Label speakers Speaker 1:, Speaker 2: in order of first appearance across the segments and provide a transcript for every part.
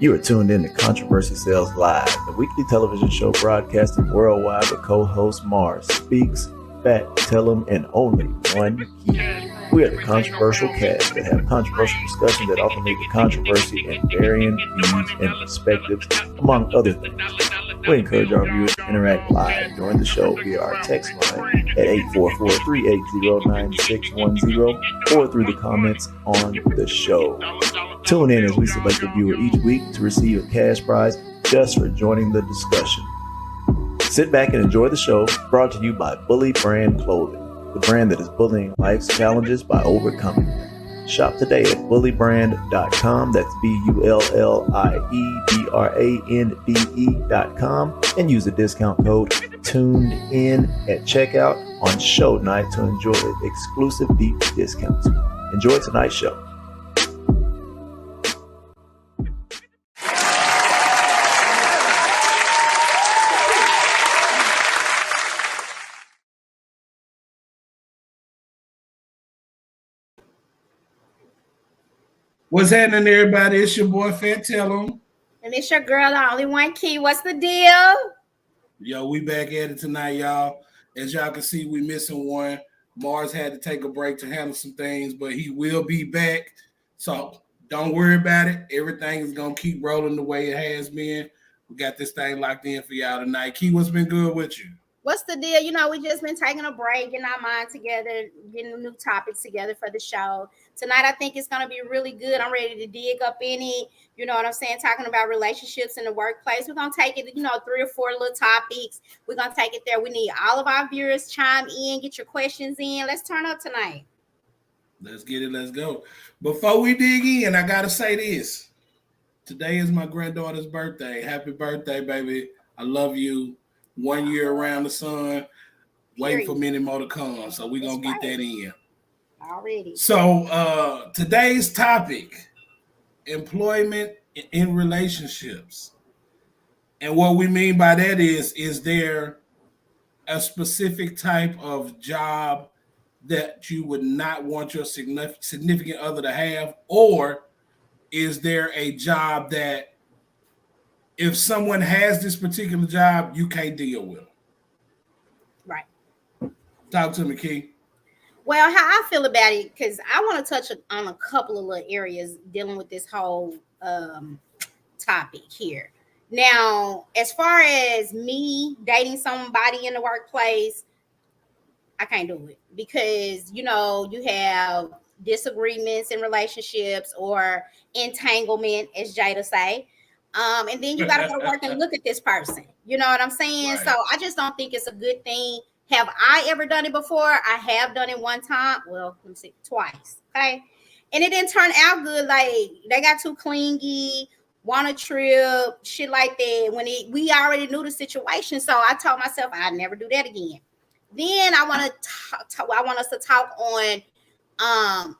Speaker 1: You are tuned in to Controversy Sales Live, the weekly television show broadcasting worldwide with co-host Mars Speaks, Fat, Tell 'em, and only one key. We are the controversial cast that have controversial discussions that often lead to controversy and varying views and perspectives, among other things. We encourage our viewers to interact live during the show via our text line at 844-380-9610 or through the comments on the show. Tune in as we select a viewer each week to receive a cash prize just for joining the discussion. Sit back and enjoy the show, brought to you by Bully Brand Clothing, the brand that is bullying life's challenges by overcoming them. Shop today at bullybrand.com, that's BULLIEBRANDE.com, and use the discount code TUNEDIN at checkout on show night to enjoy exclusive deep discounts. Enjoy tonight's show.
Speaker 2: What's happening, everybody? It's your boy Fat Tell 'em.
Speaker 3: And it's your girl, the only one key. What's the deal?
Speaker 2: Yo, we back at it tonight, y'all. As y'all can see, we missing one. Mars had to take a break to handle some things, but he will be back. So don't worry about it. Everything is going to keep rolling the way it has been. We got this thing locked in for y'all tonight. Key, what's been good with you?
Speaker 3: What's the deal? You know, we just been taking a break, getting our mind together, getting new topics together for the show. Tonight, I think it's going to be really good. I'm ready to dig up in it. You know what I'm saying? Talking about relationships in the workplace. We're going to take it, 3 or 4 little topics. We're going to take it there. We need all of our viewers chime in, get your questions in. Let's turn up tonight.
Speaker 2: Let's get it. Let's go. Before we dig in, I got to say this. Today is my granddaughter's birthday. Happy birthday, baby. I love you. 1 year around the sun. Waiting for many more to come. So we're going to get that in.
Speaker 3: Already.
Speaker 2: So today's topic, employment in relationships. And what we mean by that is there a specific type of job that you would not want your significant other to have? Or is there a job that if someone has this particular job, you can't deal with?
Speaker 3: Right.
Speaker 2: Talk to me, Key.
Speaker 3: Well, how I feel about it, because I want to touch on a couple of little areas dealing with this whole topic here. Now, as far as me dating somebody in the workplace, I can't do it because, you have disagreements in relationships or entanglement, as Jada say. And then you got to go to work and look at this person. You know what I'm saying? Right. So I just don't think it's a good thing. Have I ever done it before? I have done it one time. Well, let me see, twice. Okay. And it didn't turn out good. Like they got too clingy, want a trip, shit like that. We already knew the situation. So I told myself I'd never do that again. Then I want us to talk on, how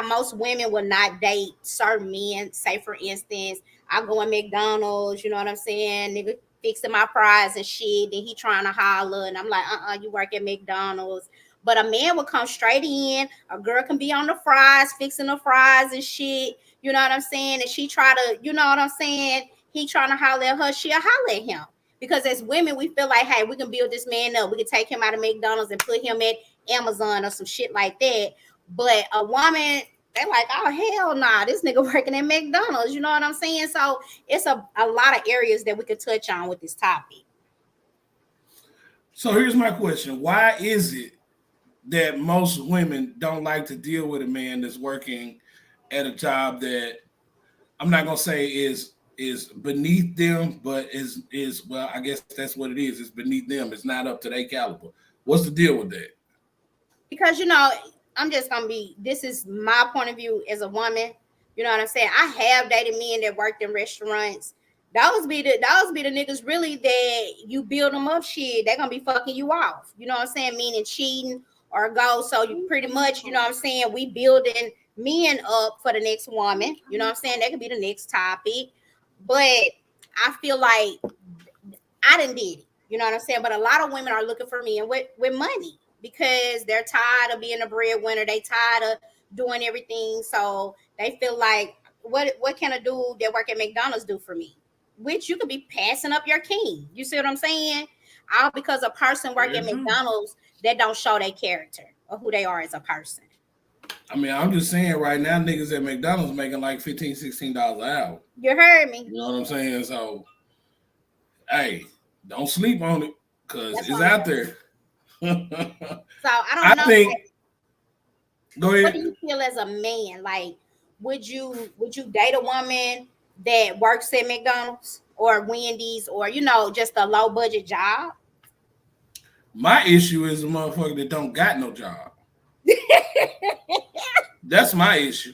Speaker 3: most women will not date certain men. Say, for instance, I go in McDonald's, you know what I'm saying? Nigga fixing my fries and shit. Then he trying to holler. And I'm like, you work at McDonald's. But a man will come straight in. A girl can be on the fries, fixing the fries and shit. You know what I'm saying? And she try to, you know what I'm saying? He trying to holler at her. She'll holler at him. Because as women, we feel like, hey, we can build this man up. We can take him out of McDonald's and put him at Amazon or some shit like that. But a woman, they're like, oh, hell nah, this nigga working at McDonald's. You know what I'm saying? So it's a lot of areas that we could touch on with this topic.
Speaker 2: So here's my question. Why is it that most women don't like to deal with a man that's working at a job that I'm not going to say is beneath them, but is well, I guess that's what it is. It's beneath them. It's not up to their caliber. What's the deal with that?
Speaker 3: Because, I'm just going to this is my point of view as a woman. You know what I'm saying? I have dated men that worked in restaurants. Those be the niggas really that you build them up shit. They're going to be fucking you off. You know what I'm saying? Meaning cheating or go. So you pretty much, you know what I'm saying? We building men up for the next woman. You know what I'm saying? That could be the next topic. But I feel like I didn't did it. You know what I'm saying? But a lot of women are looking for men with money because they're tired of being a breadwinner. They tired of doing everything. So they feel like what can a dude that work at McDonald's do for me? Which you could be passing up your king. You see what I'm saying? All because a person work at McDonald's that don't show their character or who they are as a person.
Speaker 2: I mean, I'm just saying right now, niggas at McDonald's making like $15, $16 an hour.
Speaker 3: You heard me.
Speaker 2: You know what I'm saying? So, hey, don't sleep on it because it's out there.
Speaker 3: So I don't know.
Speaker 2: Think. Go ahead.
Speaker 3: What do you feel as a man? Like, would you date a woman that works at McDonald's or Wendy's or just a low budget job?
Speaker 2: My issue is a motherfucker that don't got no job. That's my issue.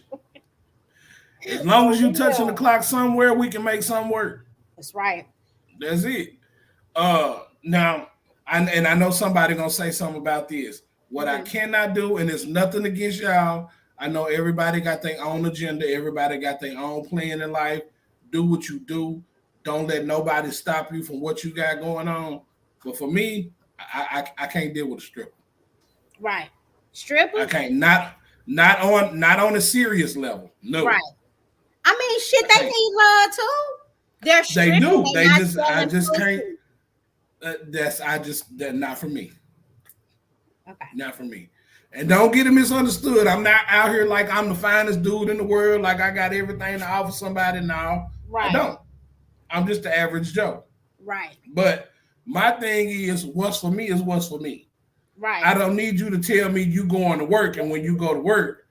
Speaker 2: As long as you touching the clock somewhere, we can make something work.
Speaker 3: That's right.
Speaker 2: That's it. Now, I know somebody gonna say something about this. What I cannot do, and it's nothing against y'all. I know everybody got their own agenda. Everybody got their own plan in life. Do what you do. Don't let nobody stop you from what you got going on. But for me, I can't deal with a stripper.
Speaker 3: Right. Stripper?
Speaker 2: I can't. Not on a serious level. No.
Speaker 3: Right. I mean, shit, they need love too. They're stripping.
Speaker 2: They do. I just can't. That's not for me.
Speaker 3: Okay.
Speaker 2: Not for me. And don't get it misunderstood. I'm not out here like I'm the finest dude in the world, like I got everything to offer somebody now.
Speaker 3: Right.
Speaker 2: I don't. I'm just the average Joe.
Speaker 3: Right.
Speaker 2: But my thing is, what's for me is what's for me.
Speaker 3: Right.
Speaker 2: I don't need you to tell me you going to work, and when you go to work,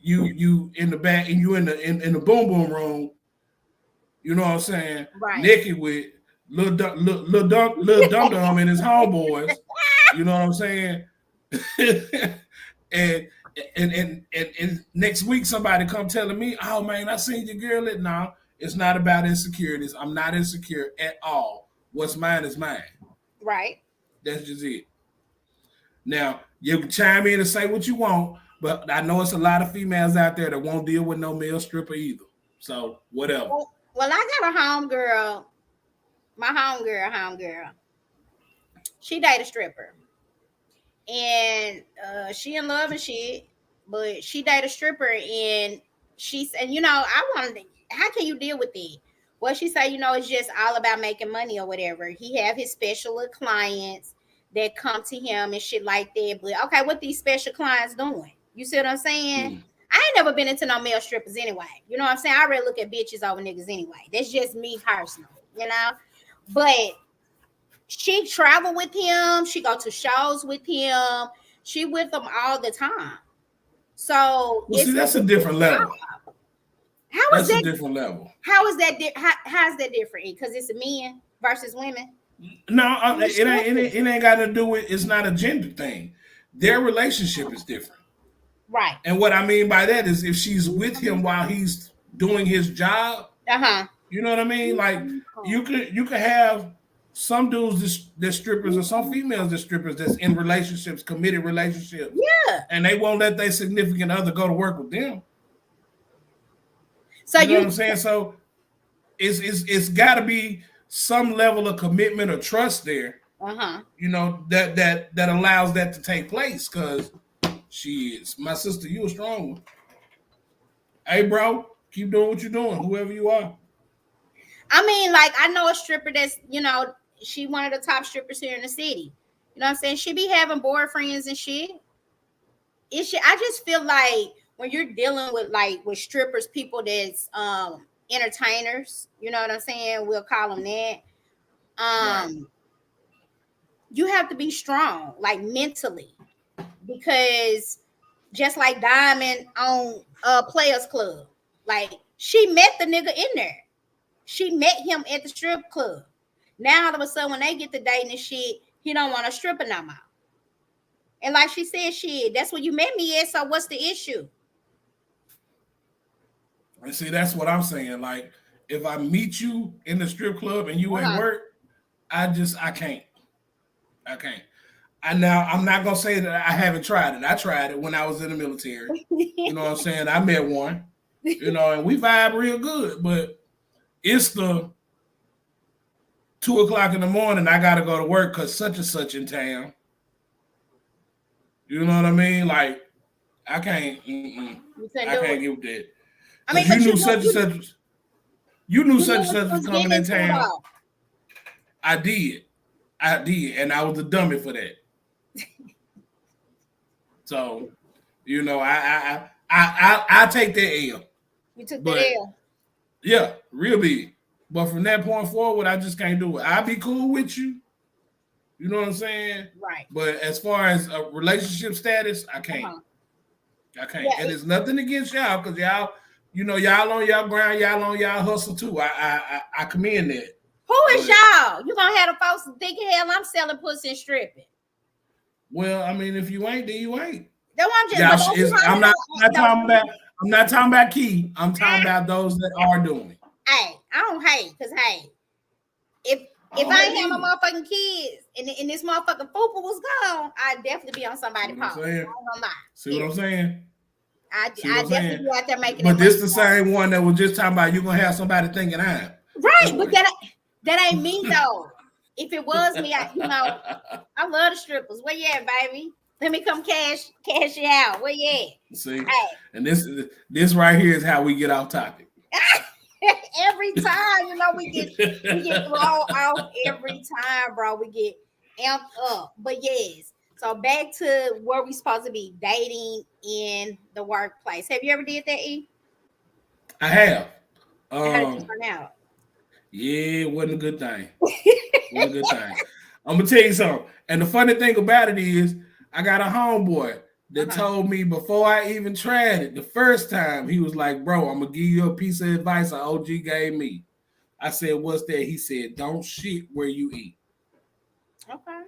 Speaker 2: you in the back and you in the boom boom room. You know what I'm saying?
Speaker 3: Right.
Speaker 2: Naked with little dum dum and his homeboys. You know what I'm saying? and next week somebody come telling me, oh man, I seen your girl. No, it's not about insecurities. I'm not insecure at all. What's mine is mine.
Speaker 3: Right.
Speaker 2: That's just it. Now you can chime in and say what you want, but I know it's a lot of females out there that won't deal with no male stripper either. So whatever.
Speaker 3: Well, I got a homegirl. My homegirl. She date a stripper. And she in love and shit, but she date a stripper, and she said, I wanted to, how can you deal with it? Well, she said, it's just all about making money or whatever. He have his special little clients that come to him and shit like that. But okay, what these special clients doing? You see what I'm saying? I ain't never been into no male strippers anyway. You know what I'm saying? I really look at bitches over niggas anyway. That's just me personally, But she travel with him. She go to shows with him. She with him all the time. So
Speaker 2: that's a different level.
Speaker 3: That's
Speaker 2: a different level.
Speaker 3: How is that? How's that different? Because it's men versus women.
Speaker 2: No, it ain't got to do with. It's not a gender thing. Their relationship is different.
Speaker 3: Right.
Speaker 2: And what I mean by that is if she's with him while he's doing his job. You know what I mean? Like you could have some dudes that strippers or some females that strippers that's in relationships, committed relationships.
Speaker 3: Yeah.
Speaker 2: And they won't let their significant other go to work with them.
Speaker 3: So
Speaker 2: you know what I'm saying? So it's got to be some level of commitment or trust there. That allows that to take place. Because my sister, you a strong one. Hey, bro, keep doing what you're doing, whoever you are.
Speaker 3: I mean, like I know a stripper that's she one of the top strippers here in the city. You know what I'm saying? She be having boyfriends and shit. I just feel like when you're dealing with strippers, people that's entertainers, you know what I'm saying? We'll call them that. Right. You have to be strong, like mentally, because just like Diamond on Players Club, like she met the nigga in there. She met him at the strip club. Now all of a sudden, when they get to dating and shit, he don't want a stripper no more. And like she said, shit, that's what you met me at. So what's the issue?
Speaker 2: And see, that's what I'm saying. Like, if I meet you in the strip club and you at work, I can't. I'm not gonna say that I haven't tried it. I tried it when I was in the military. You know what I'm saying? I met one, and we vibe real good, but it's the 2:00 in the morning. I gotta go to work because such and such in town. You know what I mean? Like, I can't. I can't give that.
Speaker 3: I mean,
Speaker 2: you knew such and such. You knew such and such was coming in town. I did, and I was a dummy for that. So, you know, I take that L.
Speaker 3: You took the L.
Speaker 2: Yeah, real big. But from that point forward, I just can't do it. I'll be cool with you. You know what I'm saying?
Speaker 3: Right.
Speaker 2: But as far as a relationship status, I can't. I can't. Yeah, and it's nothing against y'all, because y'all, you know, y'all on y'all grind, y'all on y'all hustle too. I commend that.
Speaker 3: Who is y'all? You gonna have the folks thinking, hell, I'm selling pussy and stripping.
Speaker 2: Well, I mean, if you ain't, then you ain't.
Speaker 3: No, I'm
Speaker 2: not talking about Key. I'm talking about those that are doing it.
Speaker 3: Hey, I don't hate, because hey, if I ain't have my motherfucking kids and this motherfucking fupa was gone, I'd definitely be on somebody's phone. I ain't gonna lie.
Speaker 2: See what I'm saying?
Speaker 3: I definitely be out there making.
Speaker 2: But this the same one that was just talking about you gonna have somebody thinking I'm
Speaker 3: right, but that ain't me though. If it was me, I love the strippers. Where you at, baby? Let me come cash you out. Where you at?
Speaker 2: See, hey. And this right here is how we get off topic.
Speaker 3: Every time, you know, we get thrown off every time, bro. We get amped up. But yes, so back to where we supposed to be, dating in the workplace. Have you ever did that, E?
Speaker 2: I have.
Speaker 3: How did you turn out?
Speaker 2: Yeah, it wasn't a good thing. Wasn't a good thing. I'm gonna tell you something. And the funny thing about it is, I got a homeboy that told me before I even tried it, the first time, he was like, bro, I'm gonna give you a piece of advice an OG gave me. I said, what's that? He said, don't shit where you eat.
Speaker 3: Okay.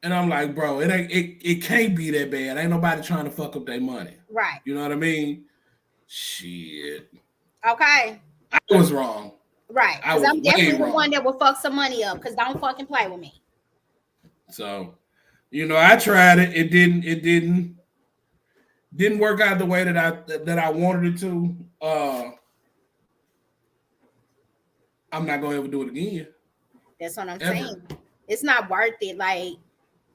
Speaker 2: And I'm like, bro, it can't be that bad. Ain't nobody trying to fuck up their money.
Speaker 3: Right.
Speaker 2: You know what I mean? Shit.
Speaker 3: Okay.
Speaker 2: I was wrong.
Speaker 3: Right. Because I'm definitely the one that will fuck some money up, because don't fucking play with me.
Speaker 2: So, you know, I tried it. It didn't work out the way that I wanted it to. I'm not gonna ever do it again.
Speaker 3: That's what I'm saying. It's not worth it. Like,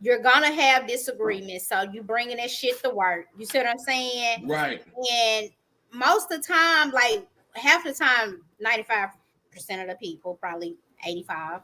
Speaker 3: you're gonna have disagreements, so you bringing that shit to work. You see what I'm saying?
Speaker 2: Right.
Speaker 3: And most of the time, like half the time, 95% of the people, probably 85.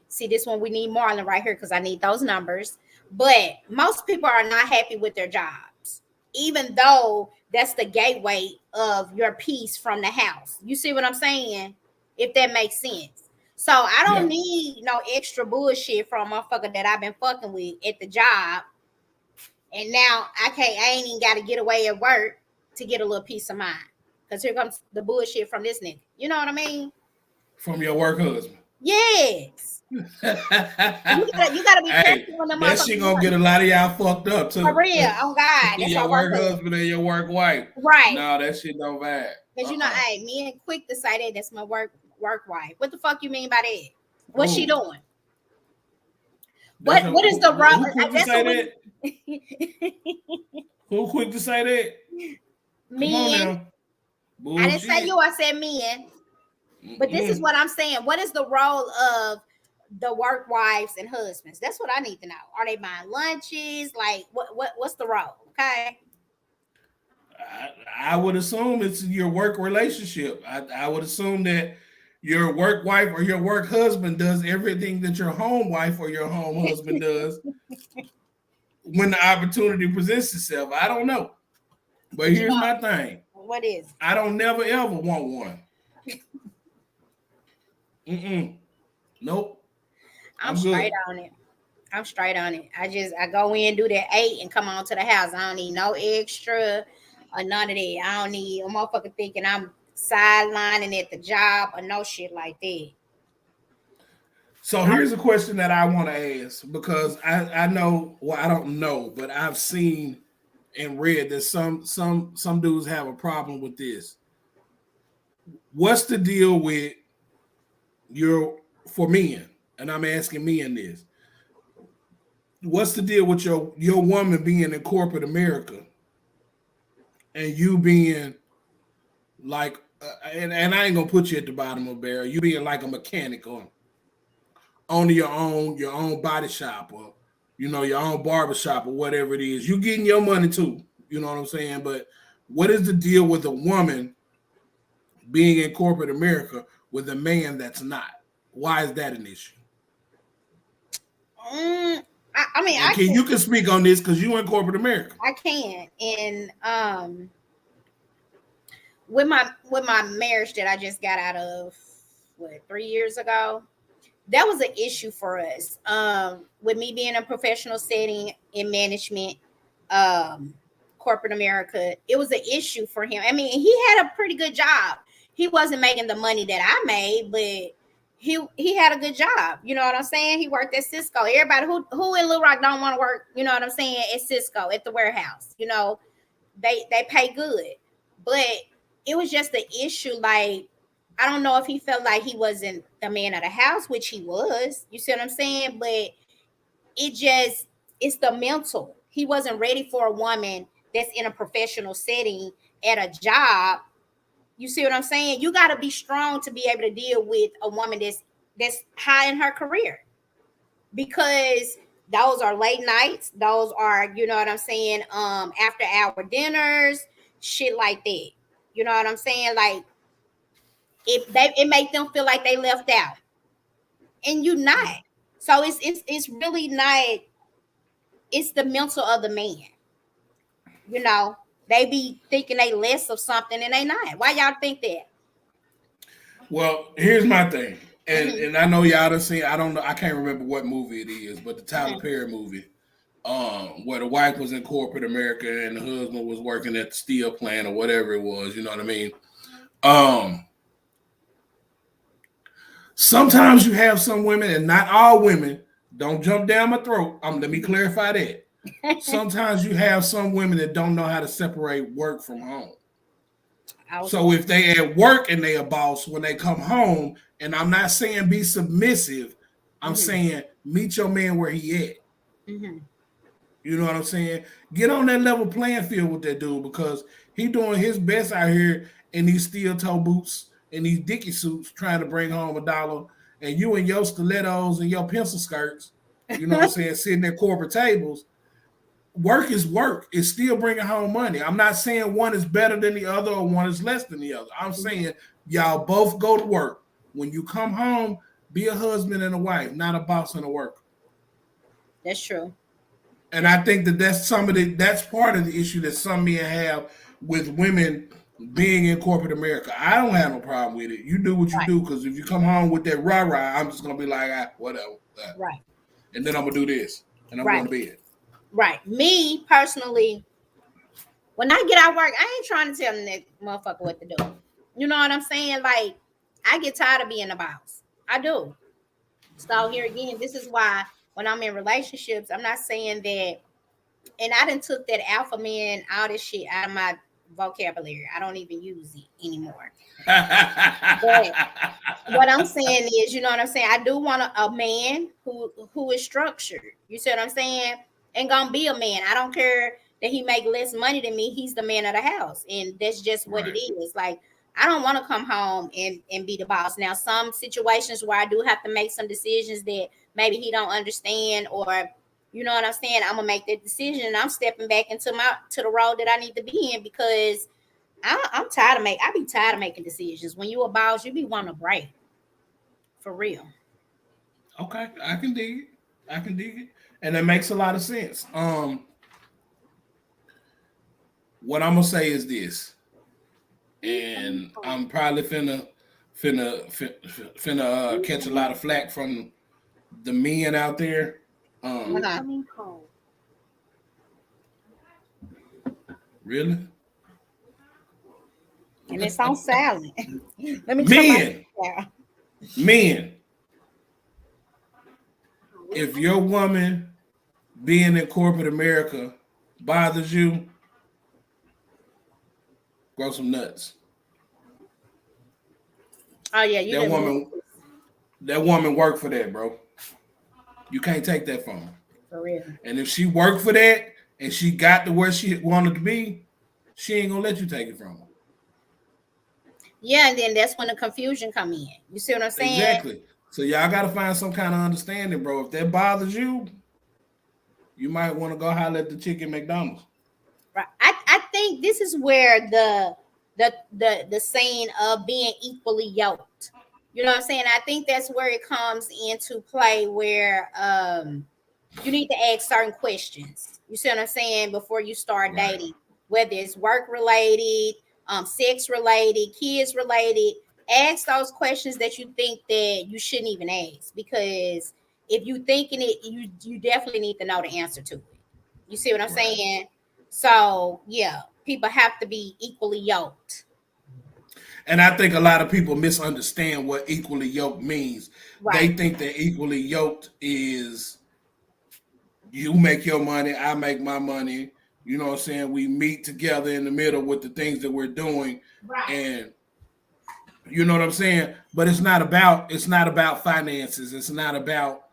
Speaker 3: See, this one we need Marlon right here, because I need those numbers. But most people are not happy with their jobs, even though that's the gateway of your peace from the house. You see what I'm saying? If that makes sense. So I don't need no extra bullshit from a motherfucker that I've been fucking with at the job. And now I ain't even got to get away at work to get a little peace of mind. Because here comes the bullshit from this nigga. You know what I mean?
Speaker 2: From your work husband.
Speaker 3: Yes. you gotta be careful when the
Speaker 2: that shit gonna get a lot of y'all fucked up too.
Speaker 3: For real, oh God. That's
Speaker 2: your work husband and your work wife.
Speaker 3: Right.
Speaker 2: No, that shit don't vibe.
Speaker 3: Because you know, hey, me and quick to say that's my work wife. What the fuck you mean by that? What's she doing? What is the wrong?
Speaker 2: Who quick to say that? Who quick to say that?
Speaker 3: Men. I didn't say you, I said men. But this is what I'm saying. What is the role of the work wives and husbands? That's what I need to know. Are they buying lunches? Like, what's the role? Okay.
Speaker 2: I would assume it's your work relationship. I would assume that your work wife or your work husband does everything that your home wife or your home husband does when the opportunity presents itself. I don't know. But here's my thing.
Speaker 3: What is?
Speaker 2: I don't never ever want one. Nope.
Speaker 3: I'm straight on it. I'm straight on it. I go in, do that 8 and come on to the house. I don't need no extra or none of that. I don't need a motherfucker thinking I'm sidelining at the job or no shit like that.
Speaker 2: So here's a question that I want to ask, because I know, well, I don't know, but I've seen and read that some dudes have a problem with this. What's the deal with for men? And I'm asking men this. What's the deal with your woman being in corporate America and you being like, and I ain't gonna put you at the bottom of the barrel, you being like a mechanic or own your own body shop, or your own barber shop, or whatever it is. You getting your money too, you know what I'm saying? But what is the deal with a woman being in corporate America with a man that's not? Why is that an issue?
Speaker 3: I mean,
Speaker 2: you can speak on this because you in corporate America.
Speaker 3: I can. And with my marriage that I just got out of 3 years ago, that was an issue for us. With me being in a professional setting in management, corporate America, it was an issue for him. I mean, he had a pretty good job. He wasn't making the money that I made, but he had a good job. You know what I'm saying? He worked at Cisco. Everybody who in Little Rock don't want to work, you know what I'm saying, at Cisco, at the warehouse. You know, they pay good. But it was just the issue, like, I don't know if he felt like he wasn't the man of the house, which he was. You see what I'm saying? But it's the mental. He wasn't ready for a woman that's in a professional setting at a job. You see what I'm saying? You got to be strong to be able to deal with a woman that's high in her career, because those are late nights. Those are, you know what I'm saying, after hour dinners, shit like that. You know what I'm saying? Like, it make them feel like they left out, and you're not. So it's really not. It's the mental of the man. You know, they be thinking they less of something and they not. Why y'all think that?
Speaker 2: Well, here's my thing, and I know y'all done seen. I don't know. I can't remember what movie it is, but the Tyler Perry movie, where the wife was in corporate America and the husband was working at the steel plant or whatever it was. You know what I mean? Sometimes you have some women, and not all women. Don't jump down my throat. Let me clarify that. Sometimes you have some women that don't know how to separate work from home. So if they at work and they a boss, when they come home, and I'm not saying be submissive, I'm saying meet your man where he at. You know what I'm saying? Get on that level playing field with that dude, because he doing his best out here in these steel toe boots and these dicky suits trying to bring home $1, and you in your stilettos and your pencil skirts, you know what I'm saying, sitting at corporate tables. Work is work. It's still bringing home money. I'm not saying one is better than the other or one is less than the other. I'm saying y'all both go to work. When you come home, be a husband and a wife, not a boss and a worker.
Speaker 3: That's true.
Speaker 2: And I think that's part of the issue that some men have with women being in corporate America. I don't have no problem with it. You do what you do, because if you come home with that rah-rah, I'm just going to be like, whatever.
Speaker 3: Right.
Speaker 2: And then I'm going to do this, and I'm going to bed.
Speaker 3: Right. Me personally, when I get out of work, I ain't trying to tell that motherfucker what to do. You know what I'm saying? Like, I get tired of being a boss. I do. So here again, this is why when I'm in relationships, I'm not saying that, and I done took that alpha man, all this shit out of my vocabulary. I don't even use it anymore. But what I'm saying is, you know what I'm saying? I do want a man who is structured. You see what I'm saying? And gonna be a man. I don't care that he make less money than me. He's the man of the house, and that's just what it is. Like, I don't want to come home and be the boss. Now, some situations where I do have to make some decisions that maybe he don't understand, or you know what I'm saying, I'm gonna make that decision, and I'm stepping back into the role that I need to be in, because I'm tired of I be tired of making decisions. When you a boss, you be wanting a break. For real.
Speaker 2: Okay, I can dig it. And that makes a lot of sense. What I'm gonna say is this, and I'm probably finna catch a lot of flack from the men out there. Really?
Speaker 3: And it's on silent. Let me
Speaker 2: Men. If your woman being in corporate America bothers you, grow some nuts.
Speaker 3: Oh yeah,
Speaker 2: that woman worked for that, bro. You can't take that from her.
Speaker 3: For real.
Speaker 2: And if she worked for that and she got to where she wanted to be, she ain't gonna let you take it from her.
Speaker 3: Yeah, and then that's when the confusion come in. You see what I'm saying?
Speaker 2: Exactly. So y'all got to find some kind of understanding, bro. If that bothers you, you might want to go holler at the chicken McDonald's.
Speaker 3: Right. I think this is where the saying of being equally yoked. You know what I'm saying? I think that's where it comes into play, where you need to ask certain questions. You see what I'm saying? Before you start
Speaker 2: Right.
Speaker 3: dating, whether it's work related, sex related, kids related, ask those questions that you think that you shouldn't even ask, because if you thinking it, you definitely need to know the answer to it. You see what I'm
Speaker 2: Right.
Speaker 3: saying? So yeah, people have to be equally yoked.
Speaker 2: And I think a lot of people misunderstand what equally yoked means. They
Speaker 3: Right,
Speaker 2: think that equally yoked is you make your money, I make my money. You know what I'm saying? We meet together in the middle with the things that we're doing,
Speaker 3: right,
Speaker 2: and you know what I'm saying? But it's not about finances. It's not about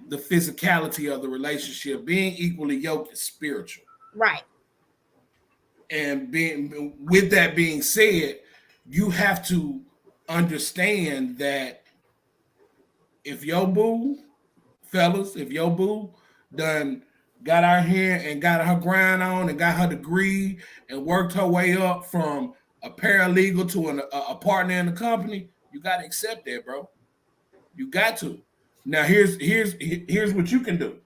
Speaker 2: the physicality of the relationship. Being equally yoked is spiritual.
Speaker 3: right,
Speaker 2: And being with that being said, you have to understand that if your boo, fellas, if your boo done got our hair and got her grind on and got her degree and worked her way up from a paralegal to a partner in the company, you got to accept that, bro. You got to. Now here's what you can do.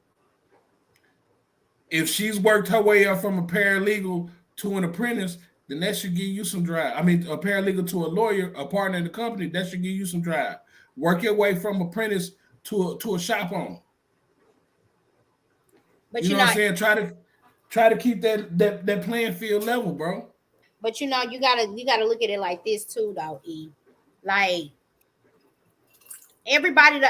Speaker 2: If she's worked her way up from a paralegal to an apprentice, then that should give you some drive. I mean, a paralegal to a lawyer, a partner in the company, that should give you some drive. Work your way from apprentice to a shop owner.
Speaker 3: but
Speaker 2: You know what I'm saying? Try to keep that playing field level, bro.
Speaker 3: you gotta look at it like this too, though. Like everybody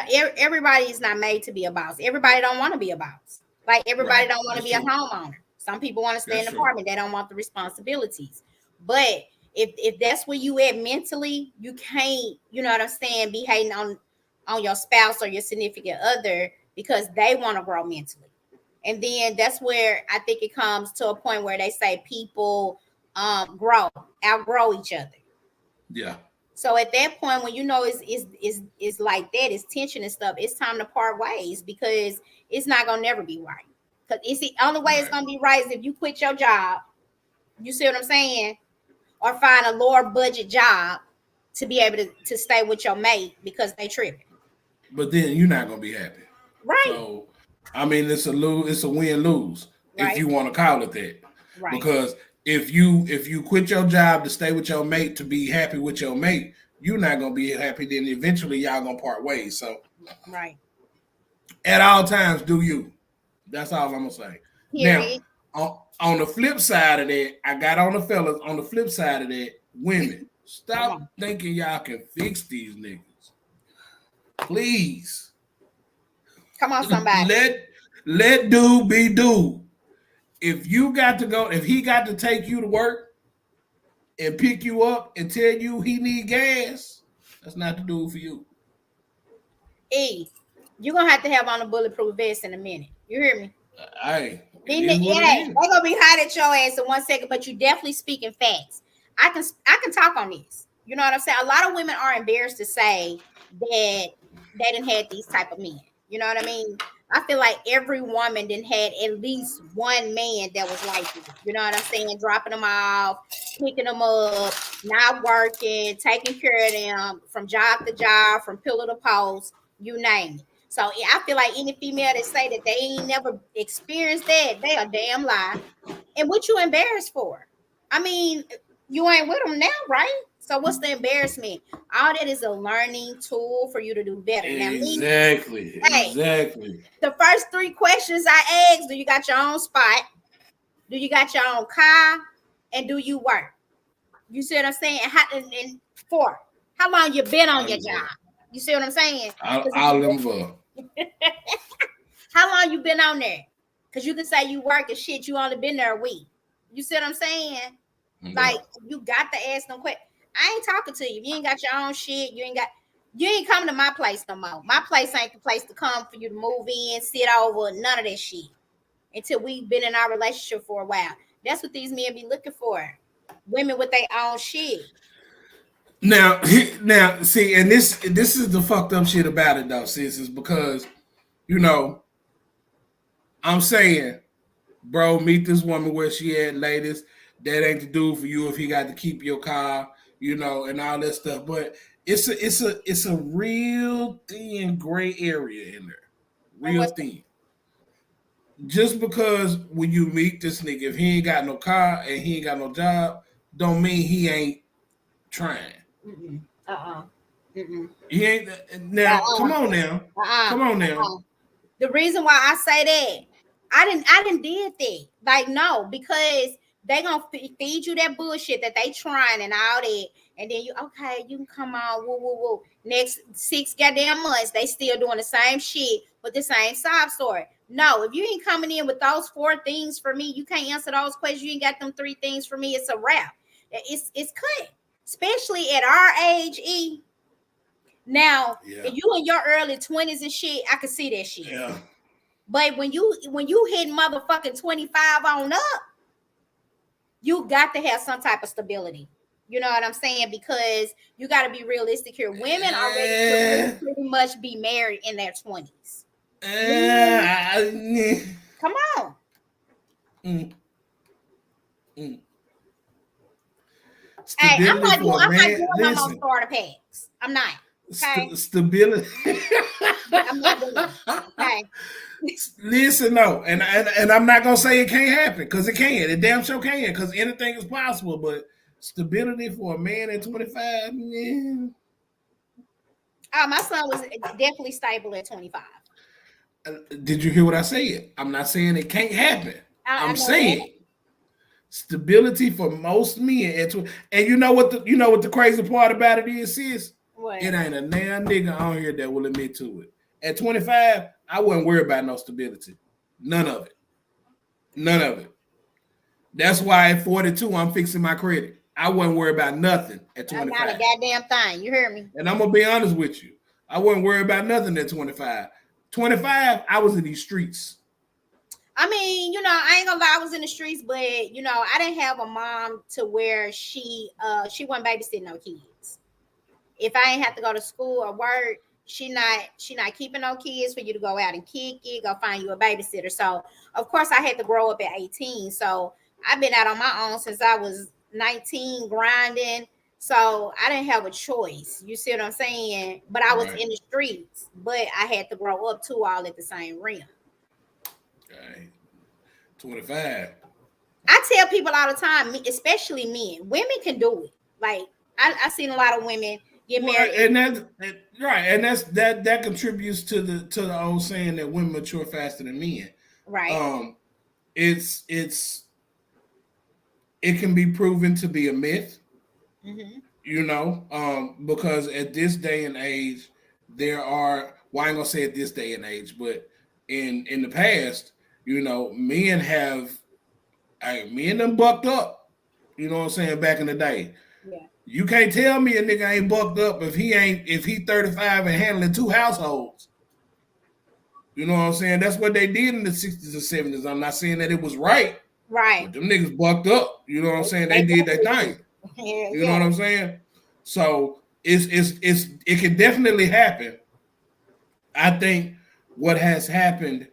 Speaker 3: is not made to be a boss. Everybody don't want to be a boss. Like everybody
Speaker 2: Right.
Speaker 3: don't want to
Speaker 2: That's
Speaker 3: be a
Speaker 2: true.
Speaker 3: homeowner. Some people want to stay in
Speaker 2: That's
Speaker 3: the
Speaker 2: true.
Speaker 3: apartment. They don't want the responsibilities. But if that's where you at mentally, you can't, you know what I'm saying, be hating on your spouse or your significant other because they want to grow mentally. And then that's where I think it comes to a point where they say people outgrow each other.
Speaker 2: Yeah.
Speaker 3: So at that point, when you know it's like that, it's tension and stuff, it's time to part ways, because it's not gonna never be right. Because it's the only way it's
Speaker 2: Right.
Speaker 3: gonna be right is if you quit your job. You see what I'm saying? Or find a lower budget job to be able to stay with your mate because they tripping.
Speaker 2: But then you're not gonna be happy.
Speaker 3: Right,
Speaker 2: So I mean it's a win lose if
Speaker 3: right,
Speaker 2: you want to call it that.
Speaker 3: right,
Speaker 2: Because if you quit your job to stay with your mate to be happy with your mate, you're not gonna be happy. Then eventually y'all gonna part ways. So
Speaker 3: right.
Speaker 2: at all times, do you? That's all I'm gonna say. Now,
Speaker 3: Period.
Speaker 2: on the flip side of that, I got on the fellas. On the flip side of that, women,
Speaker 3: Come
Speaker 2: stop
Speaker 3: on.
Speaker 2: thinking y'all can fix these niggas. Please
Speaker 3: Come on, somebody.
Speaker 2: let dude be dude. If you got to go, if he got to take you to work and pick you up and tell you he need gas, that's not the dude for you.
Speaker 3: You're gonna have to have on a bulletproof vest in a minute. You hear me?
Speaker 2: Hey, it
Speaker 3: Then
Speaker 2: is what it is.
Speaker 3: they're gonna be hot at your ass in 1 second, but you definitely speaking facts. I can talk on this. You know what I'm saying? A lot of women are embarrassed to say that they didn't had these type of men. You know what I mean? I feel like every woman didn't had at least one man that was like this. You know what I'm saying? Dropping them off, picking them up, not working, taking care of them from job to job, from pillar to post, you name it. So yeah, I feel like any female that say that they ain't never experienced that, they a damn lie. And what you embarrassed for? I mean, you ain't with them now, right? So what's the embarrassment? All that is a learning tool for you to do better. Now, me,
Speaker 2: Exactly,
Speaker 3: hey,
Speaker 2: exactly.
Speaker 3: the first three questions I asked: do you got your own spot? Do you got your own car? And do you work? You see what I'm saying? And four, how long you been on
Speaker 2: All
Speaker 3: your
Speaker 2: them
Speaker 3: job?
Speaker 2: above.
Speaker 3: You see what I'm saying?
Speaker 2: All,
Speaker 3: 'Cause if
Speaker 2: all
Speaker 3: you
Speaker 2: them above.
Speaker 3: How long you been on there? Because you can say you work and shit, you only been there a week. You see what I'm saying?
Speaker 2: Yeah.
Speaker 3: Like you got to ask them quick. I ain't talking to you. If you ain't got your own shit, you ain't coming to my place no more. My place ain't the place to come for you to move in, sit over, none of that shit. Until we've been in our relationship for a while. That's what these men be looking for. Women with their own shit.
Speaker 2: Now, now, see, and this is the fucked up shit about it, though, sis, is because you know I'm saying, bro, meet this woman where she at, ladies. that ain't the dude for you if he got to keep your car, and all that stuff. But it's a real thin gray area in there, real thin. Just because when you meet this nigga, if he ain't got no car and he ain't got no job, don't mean he ain't trying. He ain't now. Come on now. Come on now.
Speaker 3: The reason why I say that, I didn't did that. Like, no, because they gonna feed you that bullshit that they trying and all that, and then you can come on, woo. Next 6 goddamn months, they still doing the same shit with the same sob story. No, if you ain't coming in with those 4 things for me, you can't answer those questions. You ain't got them 3 things for me. It's a wrap. It's cut, especially at our age, E. Now, if you in your early 20s and shit, I can see that shit.
Speaker 2: Yeah.
Speaker 3: But when you hit motherfucking 25 on up, you got to have some type of stability. You know what I'm saying? Because you got to be realistic here. Women already pretty much be married in their 20s. Come on. Hey, I'm not doing no more starter packs. I'm not. Okay.
Speaker 2: Stability.
Speaker 3: I'm not doing it. Okay.
Speaker 2: Listen, no, and I'm not gonna say it can't happen because it can. It damn sure can because anything is possible. But stability for a man at 25, yeah.
Speaker 3: Oh, my son was definitely stable at 25.
Speaker 2: Did you hear what I said? I'm not saying it can't happen. I'm saying stability for most men at 20. And you know what the crazy part about it is, sis?
Speaker 3: What?
Speaker 2: It ain't a damn nigga on here that will admit to it. At 25, I wouldn't worry about no stability. None of it. That's why at 42, I'm fixing my credit. I wouldn't worry about nothing at 25.
Speaker 3: Not a goddamn thing. You hear me?
Speaker 2: And I'm going to be honest with you. I wouldn't worry about nothing at 25. 25, I was in these streets.
Speaker 3: I mean, I ain't gonna lie, I was in the streets, but I didn't have a mom to where she wasn't babysitting no kids. If I ain't have to go to school or work, she not keeping no kids for you to go out and kick it, go find you a babysitter. So of course I had to grow up at 18. So I've been out on my own since I was 19 grinding. So I didn't have a choice. You see what I'm saying? But I was in the streets, but I had to grow up too, all at the same realm.
Speaker 2: Okay. 25.
Speaker 3: I tell people all the time, especially men, women can do it. Like I seen a lot of women get married,
Speaker 2: and that contributes to the old saying that women mature faster than men.
Speaker 3: Right.
Speaker 2: It can be proven to be a myth. Mm-hmm. Because at this day and age, there are. Well, I ain't gonna say at this day and age, but in the past, men done bucked up. You know what I'm saying? Back in the day.
Speaker 3: Yeah.
Speaker 2: You can't tell me a nigga ain't bucked up if he 35 and handling 2 households. You know what I'm saying? That's what they did in the 60s and 70s. I'm not saying that it was right.
Speaker 3: Right.
Speaker 2: But them niggas bucked up. You know what I'm saying? They did their thing. You know what I'm saying? So it can definitely happen. I think what has happened,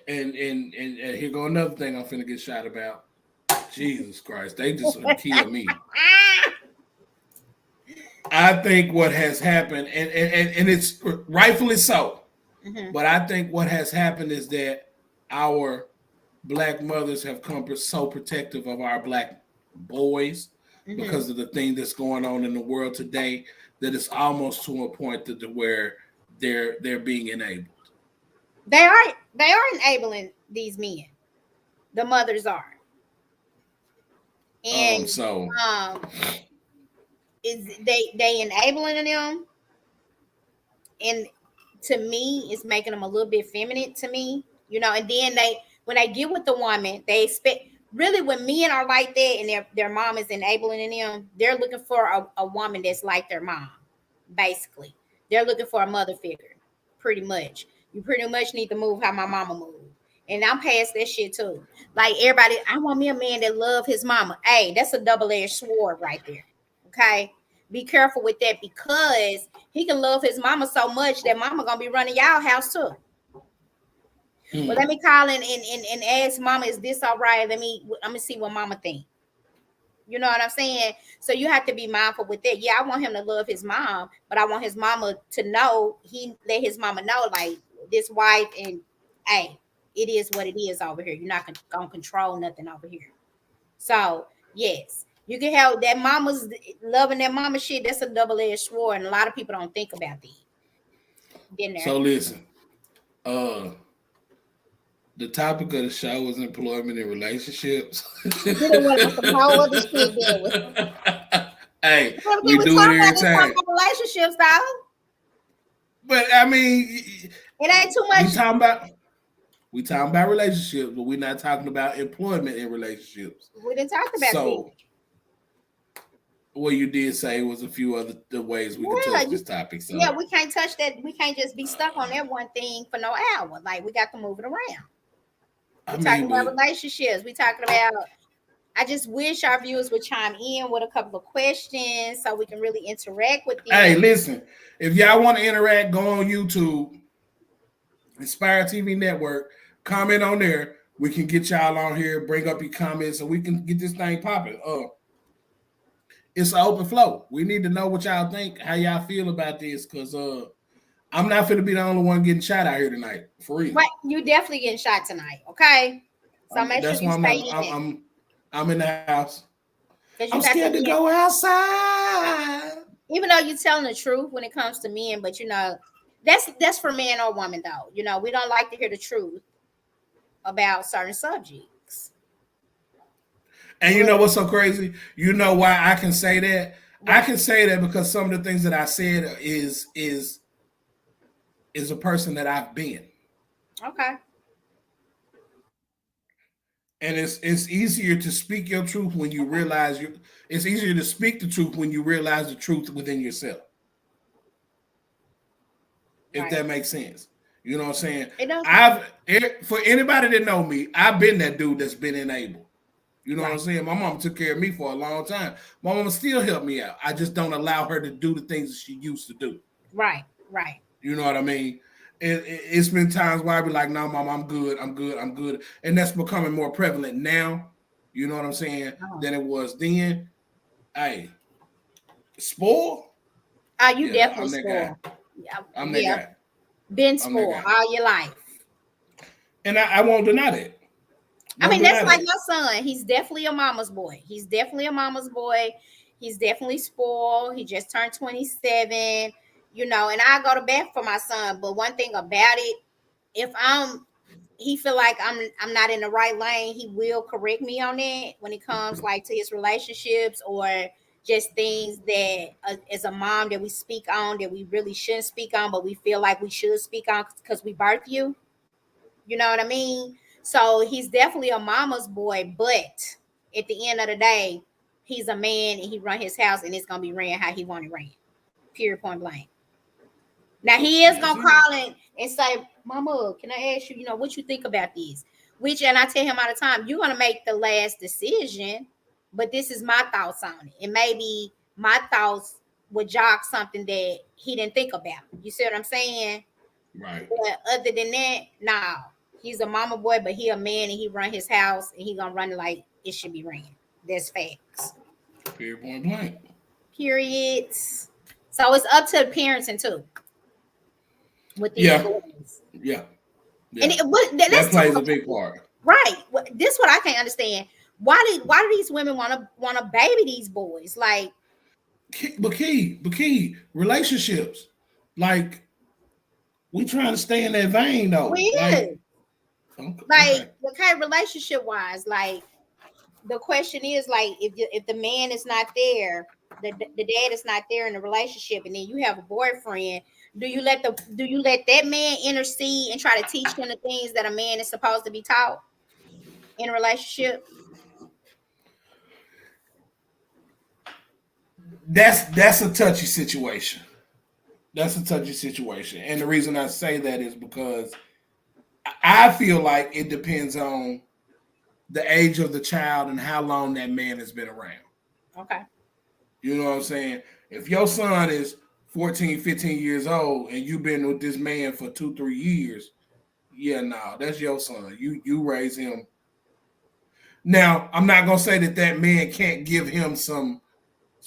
Speaker 2: and here go another thing I'm finna get shot about. Jesus Christ, they just kill me. I think what has happened, and it's rightfully so, but I think what has happened is that our black mothers have come so protective of our black boys because of the thing that's going on in the world today that it's almost to a point to where they're being enabled.
Speaker 3: They are enabling these men. The mothers are. And is they enabling them, and to me it's making them a little bit feminine to me, and then when they get with the woman, they expect, really, when men are like that and their mom is enabling them, they're looking for a woman that's like their mom. Basically, they're looking for a mother figure. Pretty much, you pretty much need to move how my mama moved. And I'm past that shit too. Like everybody, I want me a man that love his mama. Hey, that's a double-edged sword right there. Okay, be careful with that, because he can love his mama so much that mama gonna be running y'all house too. Well, let me call in and ask mama, is this all right? I'm gonna see what mama think. You know what I'm saying? So you have to be mindful with that. Yeah, I want him to love his mom, but I want his mama to know, he let his mama know, like, this wife, and hey, it is what it is over here. You're not gonna control nothing over here. So yes, you can have that mama's loving that mama shit. That's a double-edged sword, and a lot of people don't think about that. Been there.
Speaker 2: So listen, the topic of the show is employment and relationships.
Speaker 3: You done went with some whole other shit there.
Speaker 2: Hey,
Speaker 3: We
Speaker 2: we do
Speaker 3: talk
Speaker 2: it
Speaker 3: about
Speaker 2: every
Speaker 3: this
Speaker 2: time.
Speaker 3: relationships, though.
Speaker 2: But I mean,
Speaker 3: It ain't too much.
Speaker 2: we talking about relationships, but we're not talking about employment in relationships.
Speaker 3: We didn't talk about
Speaker 2: So, what you did say was a few other the ways we could touch this topic. So
Speaker 3: yeah, we can't touch that. We can't just be stuck on that one thing for no hour. Like, we got to move it around. We're talking about relationships. We're talking about. I just wish our viewers would chime in with a couple of questions so we can really interact with them.
Speaker 2: Hey, listen, if y'all want to interact, go on YouTube, Inspire TV Network, comment on there. We can get y'all on here, bring up your comments, so we can get this thing popping. It's an open flow. We need to know what y'all think, how y'all feel about this, because I'm not going to be the only one getting shot out here tonight, for real.
Speaker 3: Right, you definitely getting shot tonight, okay? So make sure you stay in.
Speaker 2: I'm in the house. I'm scared to go outside.
Speaker 3: Even though you're telling the truth when it comes to men, but you know, that's for man or woman though. You know, we don't like to hear the truth about certain subjects.
Speaker 2: And you know what's so crazy? You know why I can say that? I can say that because some of the things that I said is a person that I've been.
Speaker 3: Okay.
Speaker 2: And it's easier to speak your truth when you realize it's easier to speak the truth when you realize the truth within yourself. If that makes sense. You know what I'm saying?
Speaker 3: It does.
Speaker 2: For anybody that know me, I've been that dude that's been enabled. You know what I'm saying? My mom took care of me for a long time. My mama still helped me out. I just don't allow her to do the things that she used to do.
Speaker 3: Right.
Speaker 2: You know what I mean? It's been times where I be like, no, mom, I'm good. And that's becoming more prevalent now, you know what I'm saying, than it was then. Hey, spoiled?
Speaker 3: You definitely spoiled.
Speaker 2: I'm that guy.
Speaker 3: Been spoiled all your life.
Speaker 2: And I won't deny that.
Speaker 3: I mean, that's like my son. He's definitely a mama's boy. He's definitely spoiled. He just turned 27. You know, and I go to bat for my son. But one thing about it, if he feel like I'm not in the right lane, he will correct me on that when it comes like to his relationships or just things that as a mom that we speak on that we really shouldn't speak on, but we feel like we should speak on because we birthed you. You know what I mean? So he's definitely a mama's boy, but at the end of the day, he's a man and he run his house and it's gonna be ran how he want it ran. Period, point blank. Now he is gonna call in and say, "Mama, can I ask you, you know, what you think about these?" Which, and I tell him all the time, you're gonna make the last decision, but this is my thoughts on it. And maybe my thoughts would jog something that he didn't think about. You see what I'm saying?
Speaker 2: Right.
Speaker 3: But other than that, no. He's a mama boy, but he a man and he run his house and he gonna run it like it should be ran. That's facts.
Speaker 2: Period, point blank.
Speaker 3: Period. So it's up to the parenting too. With these boys.
Speaker 2: Yeah.
Speaker 3: And that
Speaker 2: plays a big part.
Speaker 3: Right. This is what I can't understand. Why do these women want to baby these boys? Like,
Speaker 2: but key relationships. Like, we trying to stay in that vein though.
Speaker 3: Okay, relationship wise, like the question is like if the man is not there, the dad is not there in the relationship, and then you have a boyfriend, do you let that man intercede and try to teach him the things that a man is supposed to be taught in a relationship?
Speaker 2: That's a touchy situation. And the reason I say that is because I feel like it depends on the age of the child and how long that man has been around.
Speaker 3: Okay.
Speaker 2: You know what I'm saying? If your son is 14, 15 years old and you've been with this man for 2-3 years, that's your son. You raise him. Now, I'm not gonna say that man can't give him some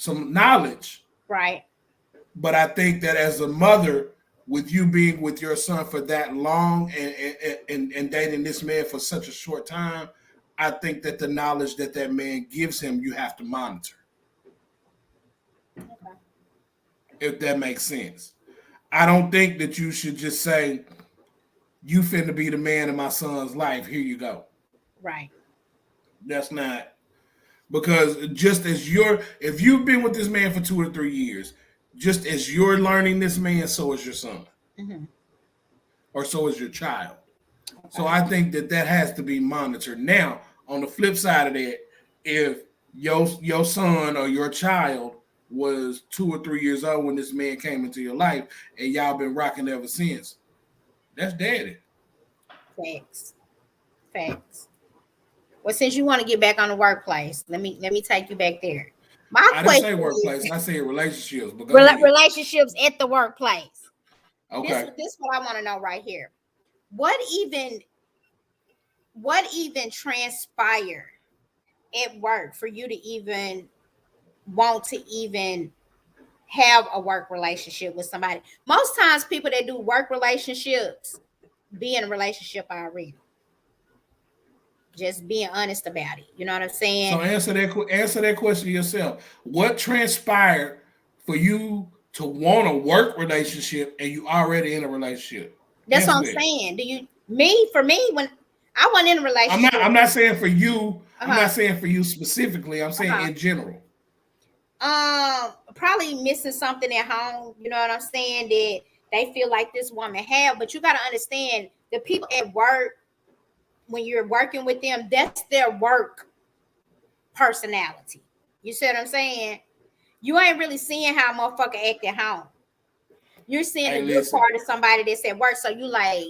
Speaker 2: knowledge,
Speaker 3: Right.
Speaker 2: but I think that as a mother, with you being with your son for that long and dating this man for such a short time, I think that the knowledge that man gives him, you have to monitor.
Speaker 3: Okay.
Speaker 2: If that makes sense. I don't think that you should just say, you finna be the man in my son's life. Here you go.
Speaker 3: Right.
Speaker 2: That's not, because if you've been with this man for 2 or 3 years, just as you're learning this man, so is your son, or so is your child. Okay. So I think that has to be monitored. Now, on the flip side of that, if your son or your child was 2 or 3 years old when this man came into your life, and y'all been rocking ever since, that's daddy.
Speaker 3: Facts. Well, since you want to get back on the workplace, let me take you back there.
Speaker 2: I didn't say workplace. I say relationships. But
Speaker 3: relationships at the workplace.
Speaker 2: Okay.
Speaker 3: This is what I want to know right here. What even transpired at work for you to even want to even have a work relationship with somebody? Most times people that do work relationships be in a relationship already. Just being honest about it. You know what I'm saying?
Speaker 2: So answer that question yourself. What transpired for you to want a work relationship and you already in a relationship?
Speaker 3: That's what I'm saying. For me, when I wasn't in a relationship.
Speaker 2: I'm not saying for you. I'm not saying for you specifically. I'm saying in general.
Speaker 3: Probably missing something at home. You know what I'm saying? That they feel like this woman have, but you got to understand the people at work, when you're working with them, that's their work personality. You see what I'm saying? You ain't really seeing how a motherfucker act at home. You're seeing a good part of somebody that's at work. So you like,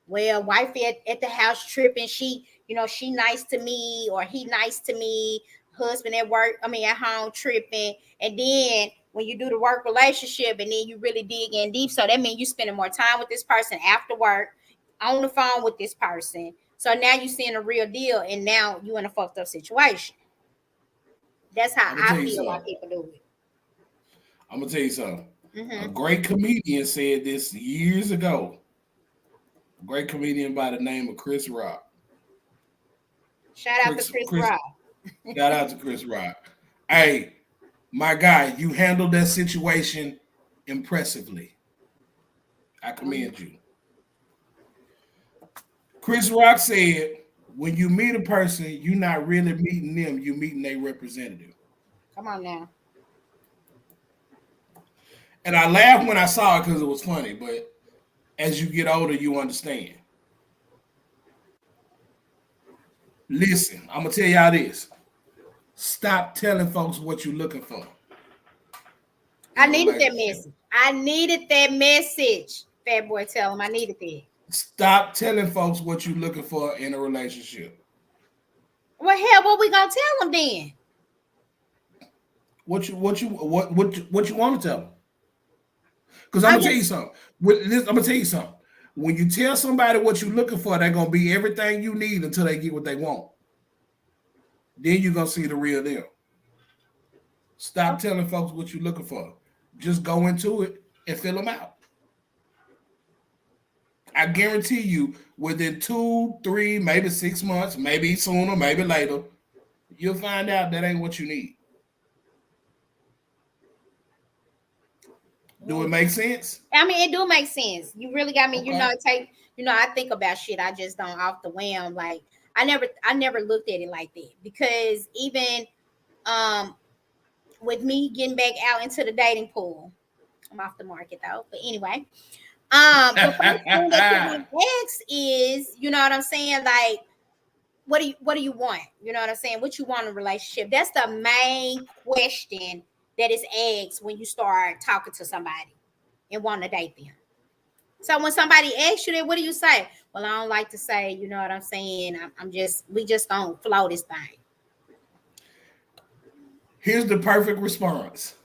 Speaker 3: well, wife at the house tripping. She nice to me, or he nice to me. Husband at home tripping. And then when you do the work relationship and then you really dig in deep, so that means you spending more time with this person after work, on the phone with this person. So now you're seeing a real deal, and now you in a fucked up situation. That's how I feel like people do it.
Speaker 2: I'm gonna tell you something. A great comedian said this years ago. A great comedian by the name of Chris Rock.
Speaker 3: Shout out to Chris Rock.
Speaker 2: Shout out to Chris Rock. Hey, my guy, you handled that situation impressively. I commend you. Chris Rock said, when you meet a person, you're not really meeting them, you're meeting their representative.
Speaker 3: Come on now.
Speaker 2: And I laughed when I saw it because it was funny, but as you get older, you understand. Listen, I'm going to tell y'all this. Stop telling folks what you're looking for.
Speaker 3: I needed that message. Fat boy, tell him I needed that.
Speaker 2: Stop telling folks what you're looking for in a relationship.
Speaker 3: Well, hell, what we gonna tell them then?
Speaker 2: What you want to tell them? Because I'm gonna tell you something. I'm gonna tell you something. When you tell somebody what you're looking for, they're gonna be everything you need until they get what they want. Then you're gonna see the real deal. Stop telling folks what you're looking for. Just go into it and fill them out. I guarantee you, within 2, 3, maybe 6 months, maybe sooner, maybe later, you'll find out that ain't what you need. Do it make sense?
Speaker 3: I mean, it do make sense. You really got me. Okay. I think about shit. I just don't off the whim. Like I never looked at it like that, because even with me getting back out into the dating pool, I'm off the market though. But anyway. The first thing that you ask is, you know what I'm saying? Like, what do you want? You know what I'm saying? What you want in a relationship? That's the main question that is asked when you start talking to somebody and want to date them. So when somebody asks you that, what do you say? Well, I don't like to say, you know what I'm saying? We just gonna flow this thing.
Speaker 2: Here's the perfect response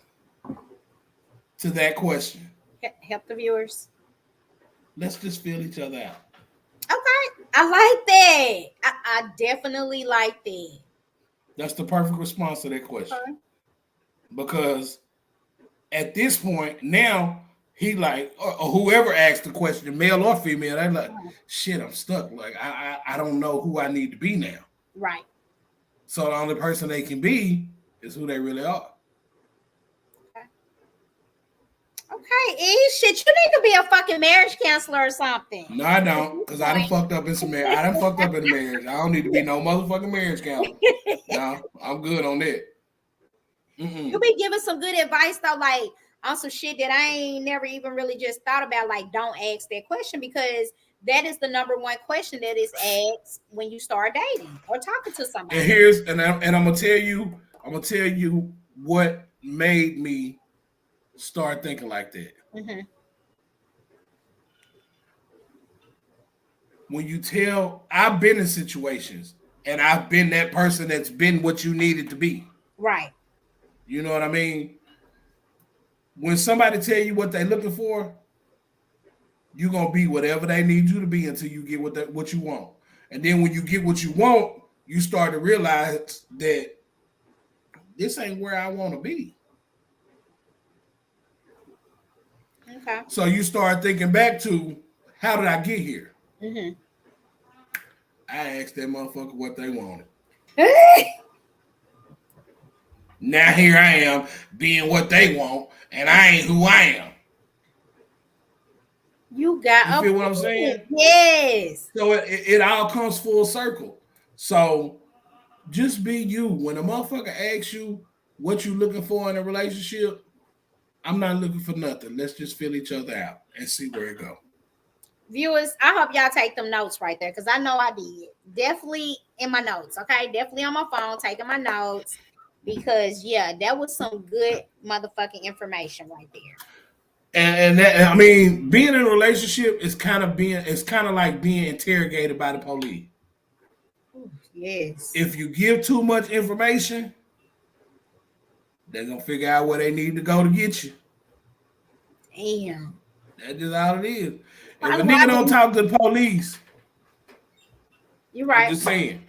Speaker 2: to that question.
Speaker 3: Help the viewers.
Speaker 2: Let's just feel each other out.
Speaker 3: Okay. I like that. I definitely like that.
Speaker 2: That's the perfect response to that question.
Speaker 3: Okay.
Speaker 2: Because at this point, now he like, or whoever asked the question, male or female, they're like, shit, I'm stuck. Like, I don't know who I need to be now.
Speaker 3: Right.
Speaker 2: So the only person they can be is who they really are.
Speaker 3: Okay, shit, you need to be a fucking marriage counselor or something.
Speaker 2: No, I don't, because I done fucked up in some marriage. I done fucked up in the marriage. I don't need to be no motherfucking marriage counselor. No, I'm good on that.
Speaker 3: You be giving some good advice though, like on some shit that I ain't never even really just thought about. Like, don't ask that question, because that is the number one question that is asked when you start dating or talking to somebody.
Speaker 2: And I'm gonna tell you what made me start thinking like that.
Speaker 3: Mm-hmm.
Speaker 2: When you tell, I've been in situations and I've been that person that's been what you needed to be.
Speaker 3: Right.
Speaker 2: You know what I mean? When somebody tell you what they're looking for, you're gonna be whatever they need you to be until you get what you want. And then when you get what you want, you start to realize that this ain't where I want to be.
Speaker 3: Okay.
Speaker 2: So you start thinking back to, how did I get here?
Speaker 3: Mm-hmm.
Speaker 2: I asked that motherfucker what they wanted. Now here I am being what they want, and I ain't who I am.
Speaker 3: You feel
Speaker 2: what I'm saying?
Speaker 3: Yes.
Speaker 2: So it all comes full circle. So just be you. When a motherfucker asks you what you looking for in a relationship, I'm not looking for nothing. Let's just fill each other out and see where it go.
Speaker 3: Viewers, I hope y'all take them notes right there, because I know I did. Definitely in my notes, okay? Definitely on my phone, taking my notes, because, yeah, that was some good motherfucking information right there.
Speaker 2: And that, I mean, being in a relationship is kind of like being interrogated by the police.
Speaker 3: Yes.
Speaker 2: If you give too much information, they're gonna figure out where they need to go to get you.
Speaker 3: Damn.
Speaker 2: That's just all it is. If a nigga don't talk to the police,
Speaker 3: you're right.
Speaker 2: I'm just saying,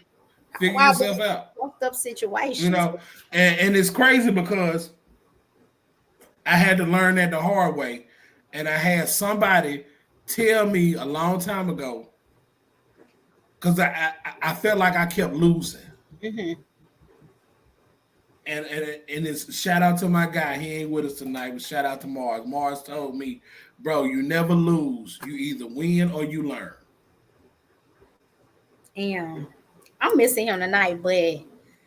Speaker 2: figure yourself out.
Speaker 3: Fucked up situation.
Speaker 2: You know, and it's crazy because I had to learn that the hard way, and I had somebody tell me a long time ago, because I felt like I kept losing.
Speaker 3: Mm-hmm.
Speaker 2: And it's shout out to my guy. He ain't with us tonight, but shout out to Mars. Mars told me, bro, you never lose. You either win or you learn.
Speaker 3: Damn. I'm missing him tonight, but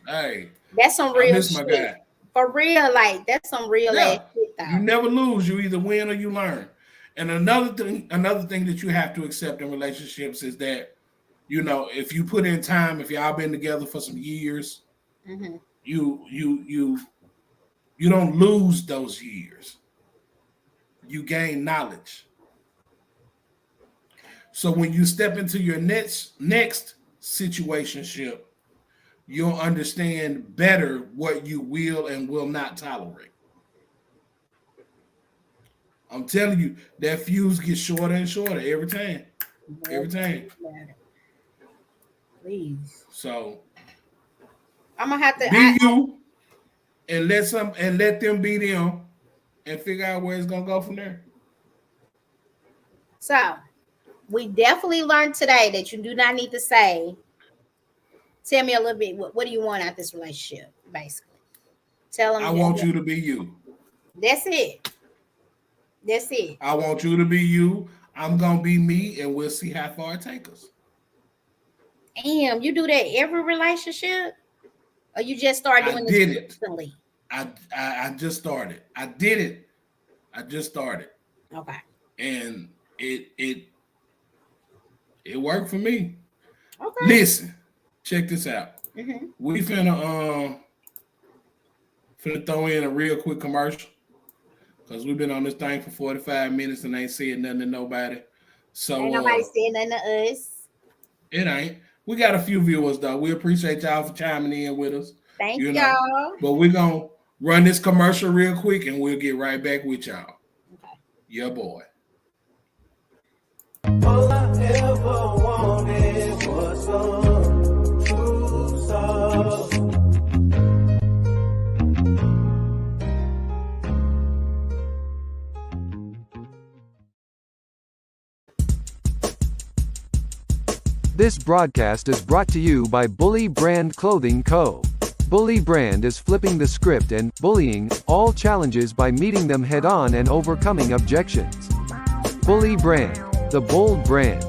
Speaker 2: hey,
Speaker 3: that's some real
Speaker 2: I miss
Speaker 3: shit.
Speaker 2: My guy.
Speaker 3: For real, like that's some real ass shit though.
Speaker 2: You never lose. You either win or you learn. And another thing that you have to accept in relationships is that, you know, if you put in time, if y'all been together for some years,
Speaker 3: mm-hmm.
Speaker 2: you don't lose those years. You gain knowledge. So when you step into your next situationship, you'll understand better what you will and will not tolerate. I'm telling you, that fuse gets shorter and shorter every time. Every time.
Speaker 3: Please.
Speaker 2: So
Speaker 3: I'm gonna have to
Speaker 2: be you and let them be them and figure out where it's gonna go from there.
Speaker 3: So we definitely learned today that you do not need to say, tell me a little bit, what do you want out of this relationship, basically. Tell them.
Speaker 2: I want you to be you.
Speaker 3: That's it. That's it.
Speaker 2: I want you to be you. I'm gonna be me, and we'll see how far it takes us.
Speaker 3: Damn, you do that every relationship? Or you just started doing this recently?
Speaker 2: I just started. I did it. I just started.
Speaker 3: Okay.
Speaker 2: And it worked for me.
Speaker 3: Okay.
Speaker 2: Listen, check this out.
Speaker 3: Mm-hmm.
Speaker 2: We finna throw in a real quick commercial, because we've been on this thing for 45 minutes and ain't said nothing to nobody. So
Speaker 3: ain't nobody said nothing to us.
Speaker 2: It ain't. We got a few viewers though. We appreciate y'all for chiming in with us.
Speaker 3: Thank y'all.
Speaker 2: But we're gonna run this commercial real quick and we'll get right back with y'all.
Speaker 3: Okay.
Speaker 2: Yeah, boy.
Speaker 4: All I ever wanted This broadcast is brought to you by Bully Brand Clothing Co. Bully Brand is flipping the script and bullying all challenges by meeting them head on and overcoming objections. Bully Brand, the bold brand.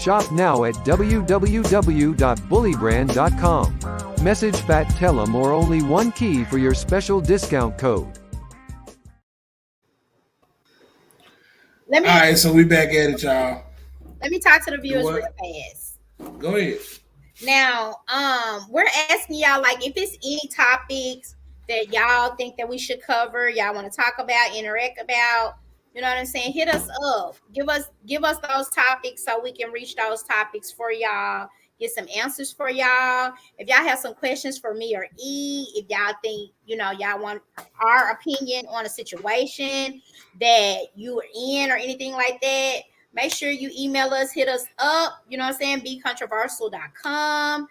Speaker 4: Shop now at www.bullybrand.com. Message Fat Tellum or only one key for your special discount code.
Speaker 2: All right, so we back at it, y'all.
Speaker 3: Let me talk to the viewers real fast.
Speaker 2: Go ahead.
Speaker 3: Now, we're asking y'all, like, if it's any topics that y'all think that we should cover, y'all want to talk about, interact about, you know what I'm saying? Hit us up. Give us those topics so we can reach those topics for y'all. Get some answers for y'all. If y'all have some questions for me or E, if y'all think, y'all want our opinion on a situation that you are in or anything like that, make sure you email us, hit us up, you know what I'm saying, becontroversial.com.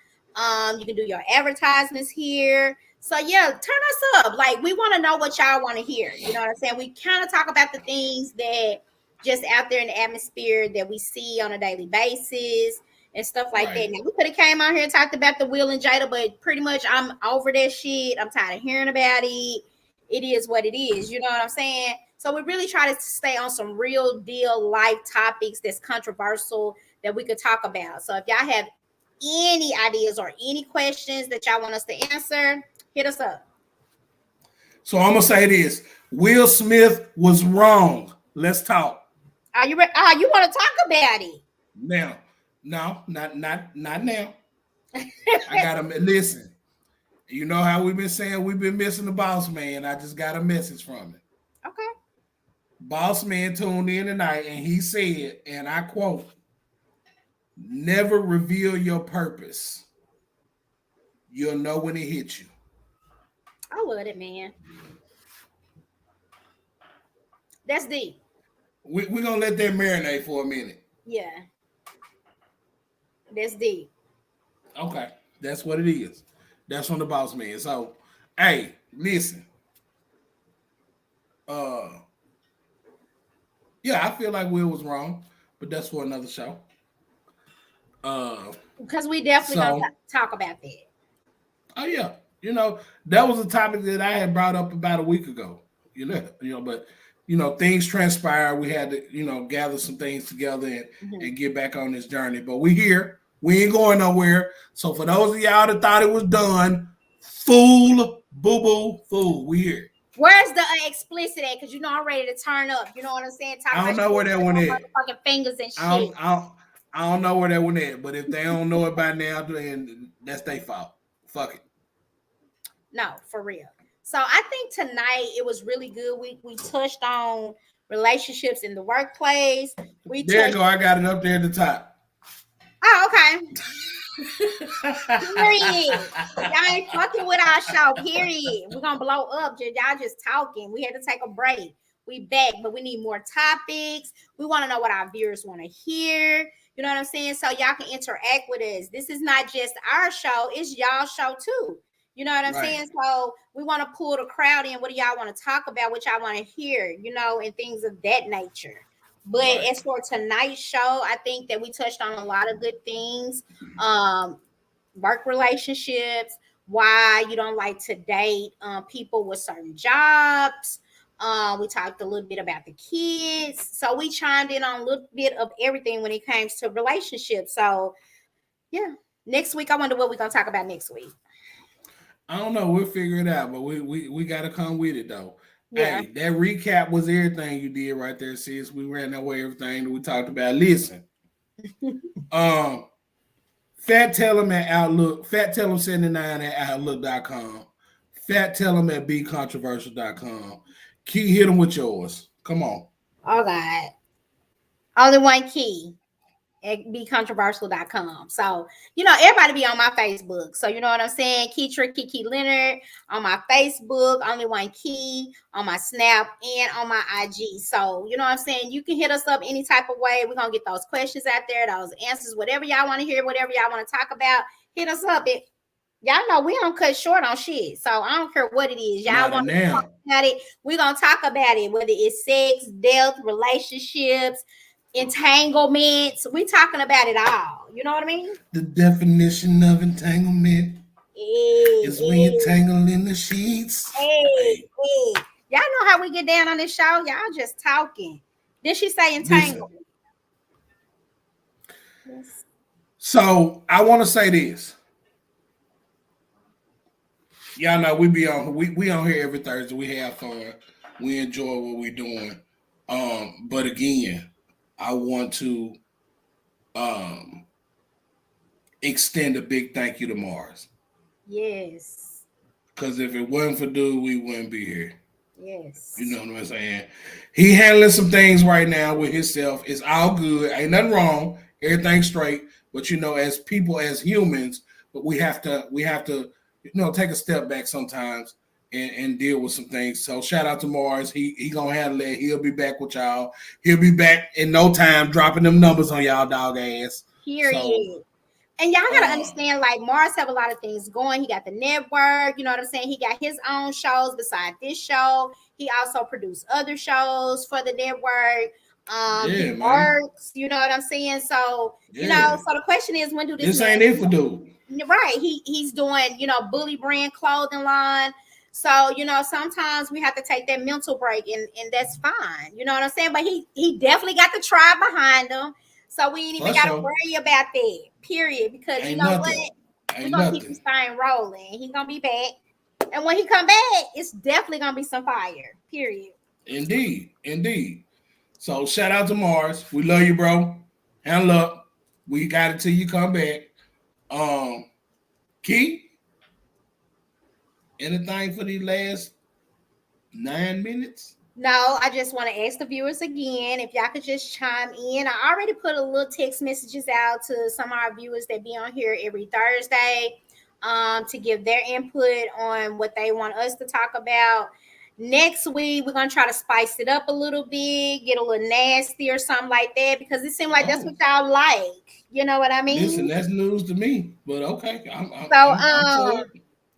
Speaker 3: You can do your advertisements here. So, yeah, turn us up. Like, we want to know what y'all want to hear. You know what I'm saying? We kind of talk about the things that just out there in the atmosphere that we see on a daily basis and stuff like that. Now, we could have came out here and talked about the Will and Jada, but pretty much I'm over that shit. I'm tired of hearing about it. It is what it is. You know what I'm saying? So we really try to stay on some real deal life topics that's controversial that we could talk about. So if y'all have any ideas or any questions that y'all want us to answer, hit us up.
Speaker 2: So I'm gonna say this: Will Smith was wrong. Let's talk.
Speaker 3: Are you ready? You want to talk about it
Speaker 2: now? No, not now. I gotta listen. You know how we've been saying we've been missing the boss man. I just got a message from him.
Speaker 3: Okay.
Speaker 2: Boss man tuned in tonight and he said, and I quote, "Never reveal your purpose. You'll know when it hits you."
Speaker 3: I love it, man. That's deep.
Speaker 2: We're going to let that marinate for a minute.
Speaker 3: Yeah. That's deep.
Speaker 2: Okay. That's what it is. That's from the boss man. So, hey, listen. Yeah, I feel like Will was wrong, but that's for another show.
Speaker 3: Because we definitely gonna talk about that.
Speaker 2: Oh yeah, that was a topic that I had brought up about a week ago. But things transpired. We had to gather some things together and get back on this journey. But we here. We ain't going nowhere. So for those of y'all that thought it was done, fool, boo-boo, fool, we here.
Speaker 3: Where's the explicit at? Because I'm ready to turn up. You know what I'm saying?
Speaker 2: I don't know where that one is.
Speaker 3: Fucking fingers and shit.
Speaker 2: I don't know where that one is. But if they don't know it by now, then that's their fault. Fuck it.
Speaker 3: No, for real. So I think tonight it was really good. We touched on relationships in the workplace.
Speaker 2: There you go. I got it up there at the top.
Speaker 3: Oh, okay. Period. Y'all ain't fucking with our show. Period. We're gonna blow up. Y'all just talking. We had to take a break. We back, but we need more topics. We want to know what our viewers want to hear. You know what I'm saying? So y'all can interact with us. This is not just our show, it's y'all show too. You know what I'm saying? So we want to pull the crowd in. What do y'all want to talk about? What y'all want to hear, and things of that nature. But as for tonight's show, I think that we touched on a lot of good things. Work relationships, why you don't like to date people with certain jobs. We talked a little bit about the kids. So we chimed in on a little bit of everything when it comes to relationships. So, yeah. Next week, I wonder what we're going to talk about next week.
Speaker 2: I don't know. We'll figure it out, but we got to come with it, though.
Speaker 3: Yeah.
Speaker 2: Hey, that recap was everything you did right there, sis. We ran away everything that we talked about. Listen, Fat Tellum at Outlook, Fat Tellum 79 at Outlook.com, Fat Tellum at BeControversial.com. Key, hit them with yours. Come on.
Speaker 3: Oh God, only one key. At BeControversial.com. So, everybody be on my Facebook. So, you know what I'm saying? Kiki Leonard on my Facebook, only one key on my Snap and on my IG. So, you know what I'm saying? You can hit us up any type of way. We're going to get those questions out there, those answers, whatever y'all want to hear, whatever y'all want to talk about, hit us up. Y'all know we don't cut short on shit. So, I don't care what it is. Y'all want to talk about it. We're going to talk about it, whether it's sex, death, relationships, entanglements. We talking about it all. You know what I mean?
Speaker 2: The definition of entanglement is when you tangle in the sheets.
Speaker 3: Hey. Y'all know how we get down on this show. Y'all just talking. Did she say entangle?
Speaker 2: Yes. So I want to say this. Y'all know we on here every Thursday. We have fun. We enjoy what we're doing. But again, I want to extend a big thank you to Mars.
Speaker 3: Yes.
Speaker 2: Because if it wasn't for dude, we wouldn't be here.
Speaker 3: Yes.
Speaker 2: You know what I'm saying? He handling some things right now with himself. It's all good. Ain't nothing wrong. Everything's straight. But as people, as humans, but we have to, take a step back sometimes and deal with some things. So shout out to Mars. He gonna handle it. He'll be back with y'all. He'll be back in no time, dropping them numbers on y'all dog ass.
Speaker 3: Period. So, and y'all gotta understand, like Mars have a lot of things going. He got the network, you know what I'm saying? He got his own shows besides this show. He also produced other shows for the network. He works, you know what I'm saying? So, so the question is, when do this
Speaker 2: ain't it for dude?
Speaker 3: Right. He's doing, Bully Brand clothing line. So, sometimes we have to take that mental break and that's fine. You know what I'm saying? But he definitely got the tribe behind him. So we ain't even got to worry about that, period. Because
Speaker 2: ain't
Speaker 3: you know
Speaker 2: nothing.
Speaker 3: what? We're going to keep this thing rolling. He's going to be back. And when he come back, it's definitely going to be some fire, period.
Speaker 2: Indeed. So shout out to Mars. We love you, bro. Handle up. We got it till you come back. Key, anything for these last 9 minutes?
Speaker 3: No, I just want to ask the viewers again if y'all could just chime in. I already put a little text messages out to some of our viewers that be on here every Thursday to give their input on what they want us to talk about. Next week, we're going to try to spice it up a little bit, get a little nasty or something like that, because it seems like that's what y'all like. You know what I mean?
Speaker 2: Listen, that's news to me, but okay. I'm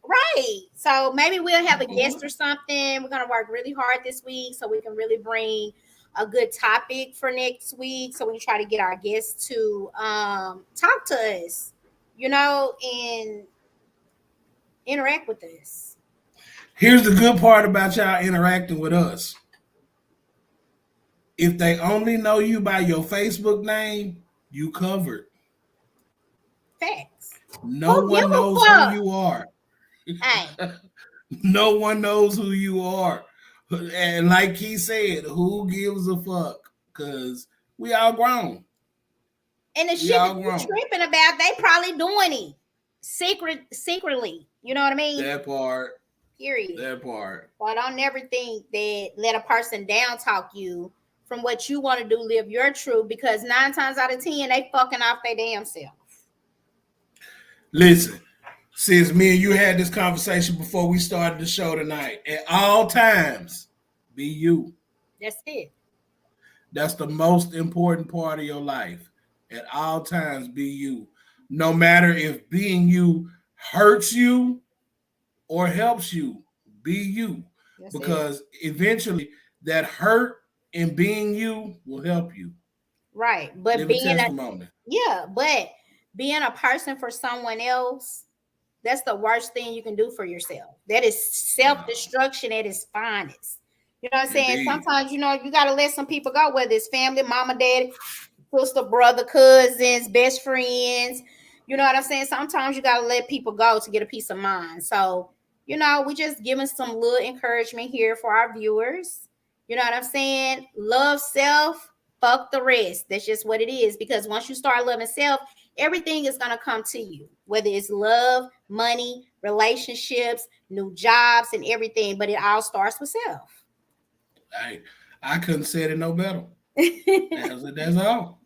Speaker 3: right. So maybe we'll have a guest or something. We're going to work really hard this week so we can really bring a good topic for next week. So we can try to get our guests to talk to us, and interact with us.
Speaker 2: Here's the good part about y'all interacting with us. If they only know you by your Facebook name, you covered.
Speaker 3: Facts.
Speaker 2: No one knows who you are.
Speaker 3: Hey.
Speaker 2: No one knows who you are. And like he said, who gives a fuck? Because we all grown.
Speaker 3: And the shit that you're tripping about, they probably doing it secretly. You know what I mean?
Speaker 2: That part.
Speaker 3: Period.
Speaker 2: That part.
Speaker 3: Well, don't never think that let a person down talk you from what you want to do, live your truth, because 9 times out of 10, they fucking off their damn self.
Speaker 2: Listen, since me and you had this conversation before we started the show tonight, at all times, be you.
Speaker 3: That's it.
Speaker 2: That's the most important part of your life. At all times, be you. No matter if being you hurts you or helps you, be you. That's because eventually that hurt in being you will help you.
Speaker 3: Right. But being a person for someone else, that's the worst thing you can do for yourself. That is self-destruction at its finest. You know what I'm saying? Sometimes, you got to let some people go, whether it's family, mama, daddy, sister, brother, cousins, best friends. You know what I'm saying? Sometimes you got to let people go to get a peace of mind. So, we just giving some little encouragement here for our viewers. You know what I'm saying? Love self, fuck the rest. That's just what it is. Because once you start loving self, everything is going to come to you, whether it's love, money, relationships, new jobs, and everything. But it all starts with self.
Speaker 2: Hey, I couldn't say it no better. That's all.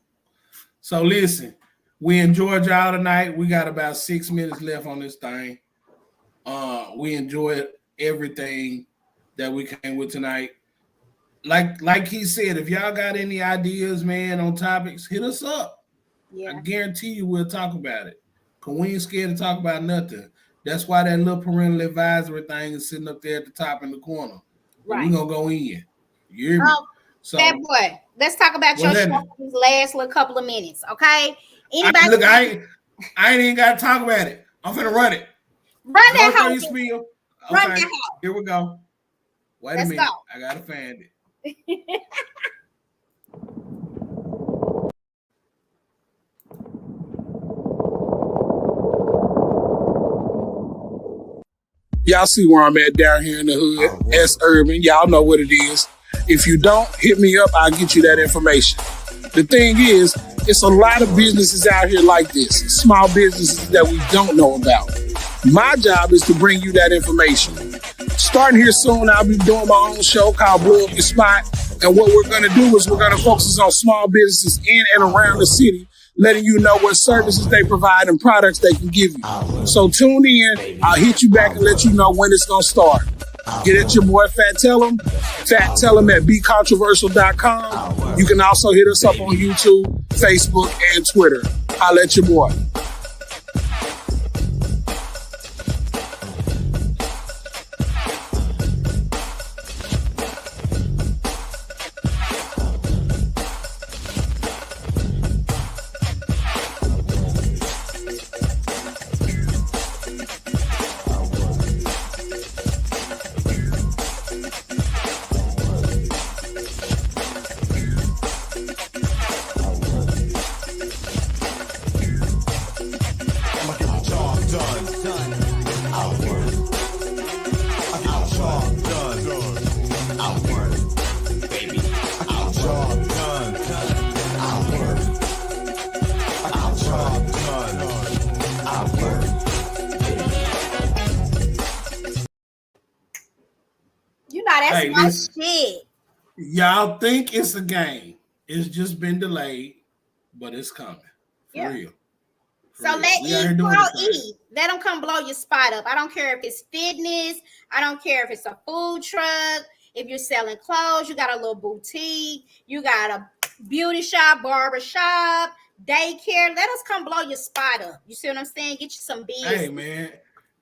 Speaker 2: So listen, we enjoyed y'all tonight. We got about 6 minutes left on this thing. We enjoyed everything that we came with tonight. Like he said, if y'all got any ideas, man, on topics, hit us up. Yeah. I guarantee you we'll talk about it. Because we ain't scared to talk about nothing. That's why that little parental advisory thing is sitting up there at the top in the corner. Right. We're going to go in. You hear me? So
Speaker 3: Fat boy, let's talk about your
Speaker 2: Well,
Speaker 3: show
Speaker 2: then-
Speaker 3: for these last little couple of minutes, okay? Anybody
Speaker 2: look, I ain't even got to talk about it. I'm finna run it.
Speaker 3: run
Speaker 2: Go
Speaker 3: that
Speaker 2: throw
Speaker 3: hoe.
Speaker 2: your spiel.
Speaker 3: Run
Speaker 2: Okay,
Speaker 3: that hoe.
Speaker 2: here we go. Wait
Speaker 3: Let's
Speaker 2: a minute.
Speaker 3: go.
Speaker 2: I gotta find it. Y'all see where I'm at down here in the hood. S Urban. Y'all know what it is. If you don't, hit me up. I'll get you that information. The thing is, it's a lot of businesses out here like this. Small businesses that we don't know about. My job is to bring you that information. Starting here soon, I'll be doing my own show called Blow Up Your Spot. And what we're going to do is we're going to focus on small businesses in and around the city, letting you know what services they provide and products they can give you. So tune in. I'll hit you back and let you know when it's going to start. Get at your boy Fat Tellum at BeControversial.com. You can also hit us up on YouTube, Facebook, and Twitter. I'll let your boy.
Speaker 3: You know that's
Speaker 2: Hey,
Speaker 3: my
Speaker 2: listen.
Speaker 3: shit.
Speaker 2: Y'all think it's a game. It's just been delayed, but it's coming. For
Speaker 3: Yeah.
Speaker 2: real. For
Speaker 3: So
Speaker 2: real.
Speaker 3: let
Speaker 2: We out here
Speaker 3: E
Speaker 2: doing
Speaker 3: blow
Speaker 2: this thing.
Speaker 3: E. Let them come blow your spot up. I don't care if it's fitness. I don't care if it's a food truck. If you're selling clothes, you got a little boutique. You got a beauty shop, barber shop, daycare. Let us come blow your spot up. You see what I'm saying? Get you some business.
Speaker 2: Hey man,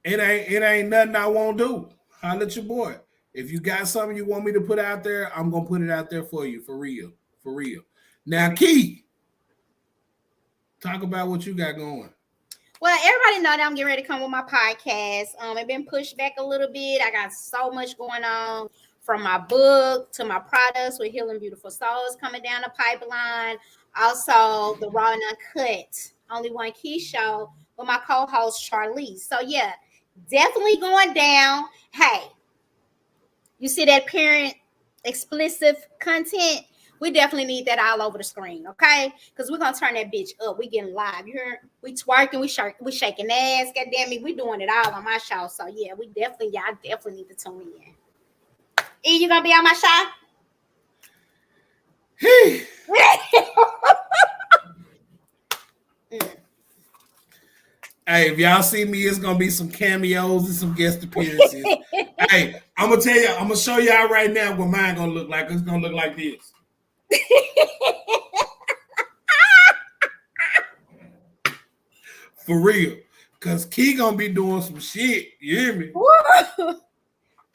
Speaker 2: it ain't nothing I won't do. Holla at your boy. If you got something you want me to put out there, I'm gonna put it out there for you, for real, for real. Now, Key, talk about what you got going.
Speaker 3: Well, everybody know that I'm getting ready to come with my podcast. It's been pushed back a little bit. I got so much going on, from my book to my products with Healing Beautiful Souls coming down the pipeline. Also, the Raw and Uncut Only One Key show with my co-host Charlize. So yeah, definitely going down. Hey, you see that parent explicit content? We definitely need that all over the screen, okay? Because we're gonna turn that bitch up. We getting live. You heard? We twerking, we shaking ass. God damn it, we doing it all on my show. So yeah, y'all definitely need to tune in. E, you gonna be on my show?
Speaker 2: Hey, if y'all see me, it's gonna be some cameos and some guest appearances. Hey, I'm gonna tell you, I'm gonna show y'all right now what mine gonna look like. It's gonna look like this. For real. Cause Key gonna be doing some shit. You hear me?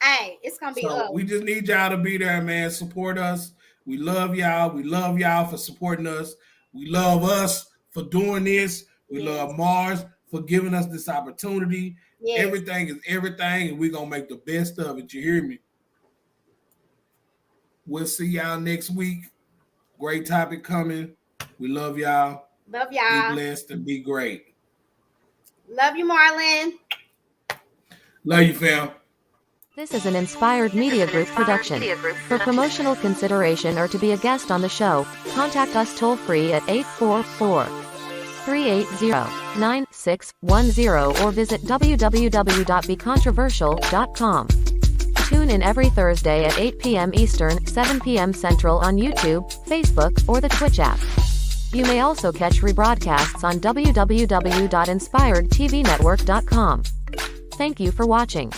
Speaker 3: Hey, it's gonna be
Speaker 2: So
Speaker 3: up.
Speaker 2: we just need y'all to be there, man. Support us. We love y'all. We love y'all for supporting us. We love us for doing this. We love Mars for giving us this opportunity.
Speaker 3: Yes.
Speaker 2: Everything is everything, and we're gonna make the best of it. You hear me? We'll see y'all next week. Great topic coming. We love y'all.
Speaker 3: Love
Speaker 2: Be
Speaker 3: y'all.
Speaker 2: blessed and be great.
Speaker 3: Love you, Marlon.
Speaker 2: Love you, fam.
Speaker 5: This is an Inspired Media Group production. For promotional consideration or to be a guest on the show, contact us toll-free at 844-380-9610 or visit www.becontroversial.com. Tune in every Thursday at 8 p.m. Eastern, 7 p.m. Central on YouTube, Facebook, or the Twitch app. You may also catch rebroadcasts on www.inspiredtvnetwork.com. Thank you for watching.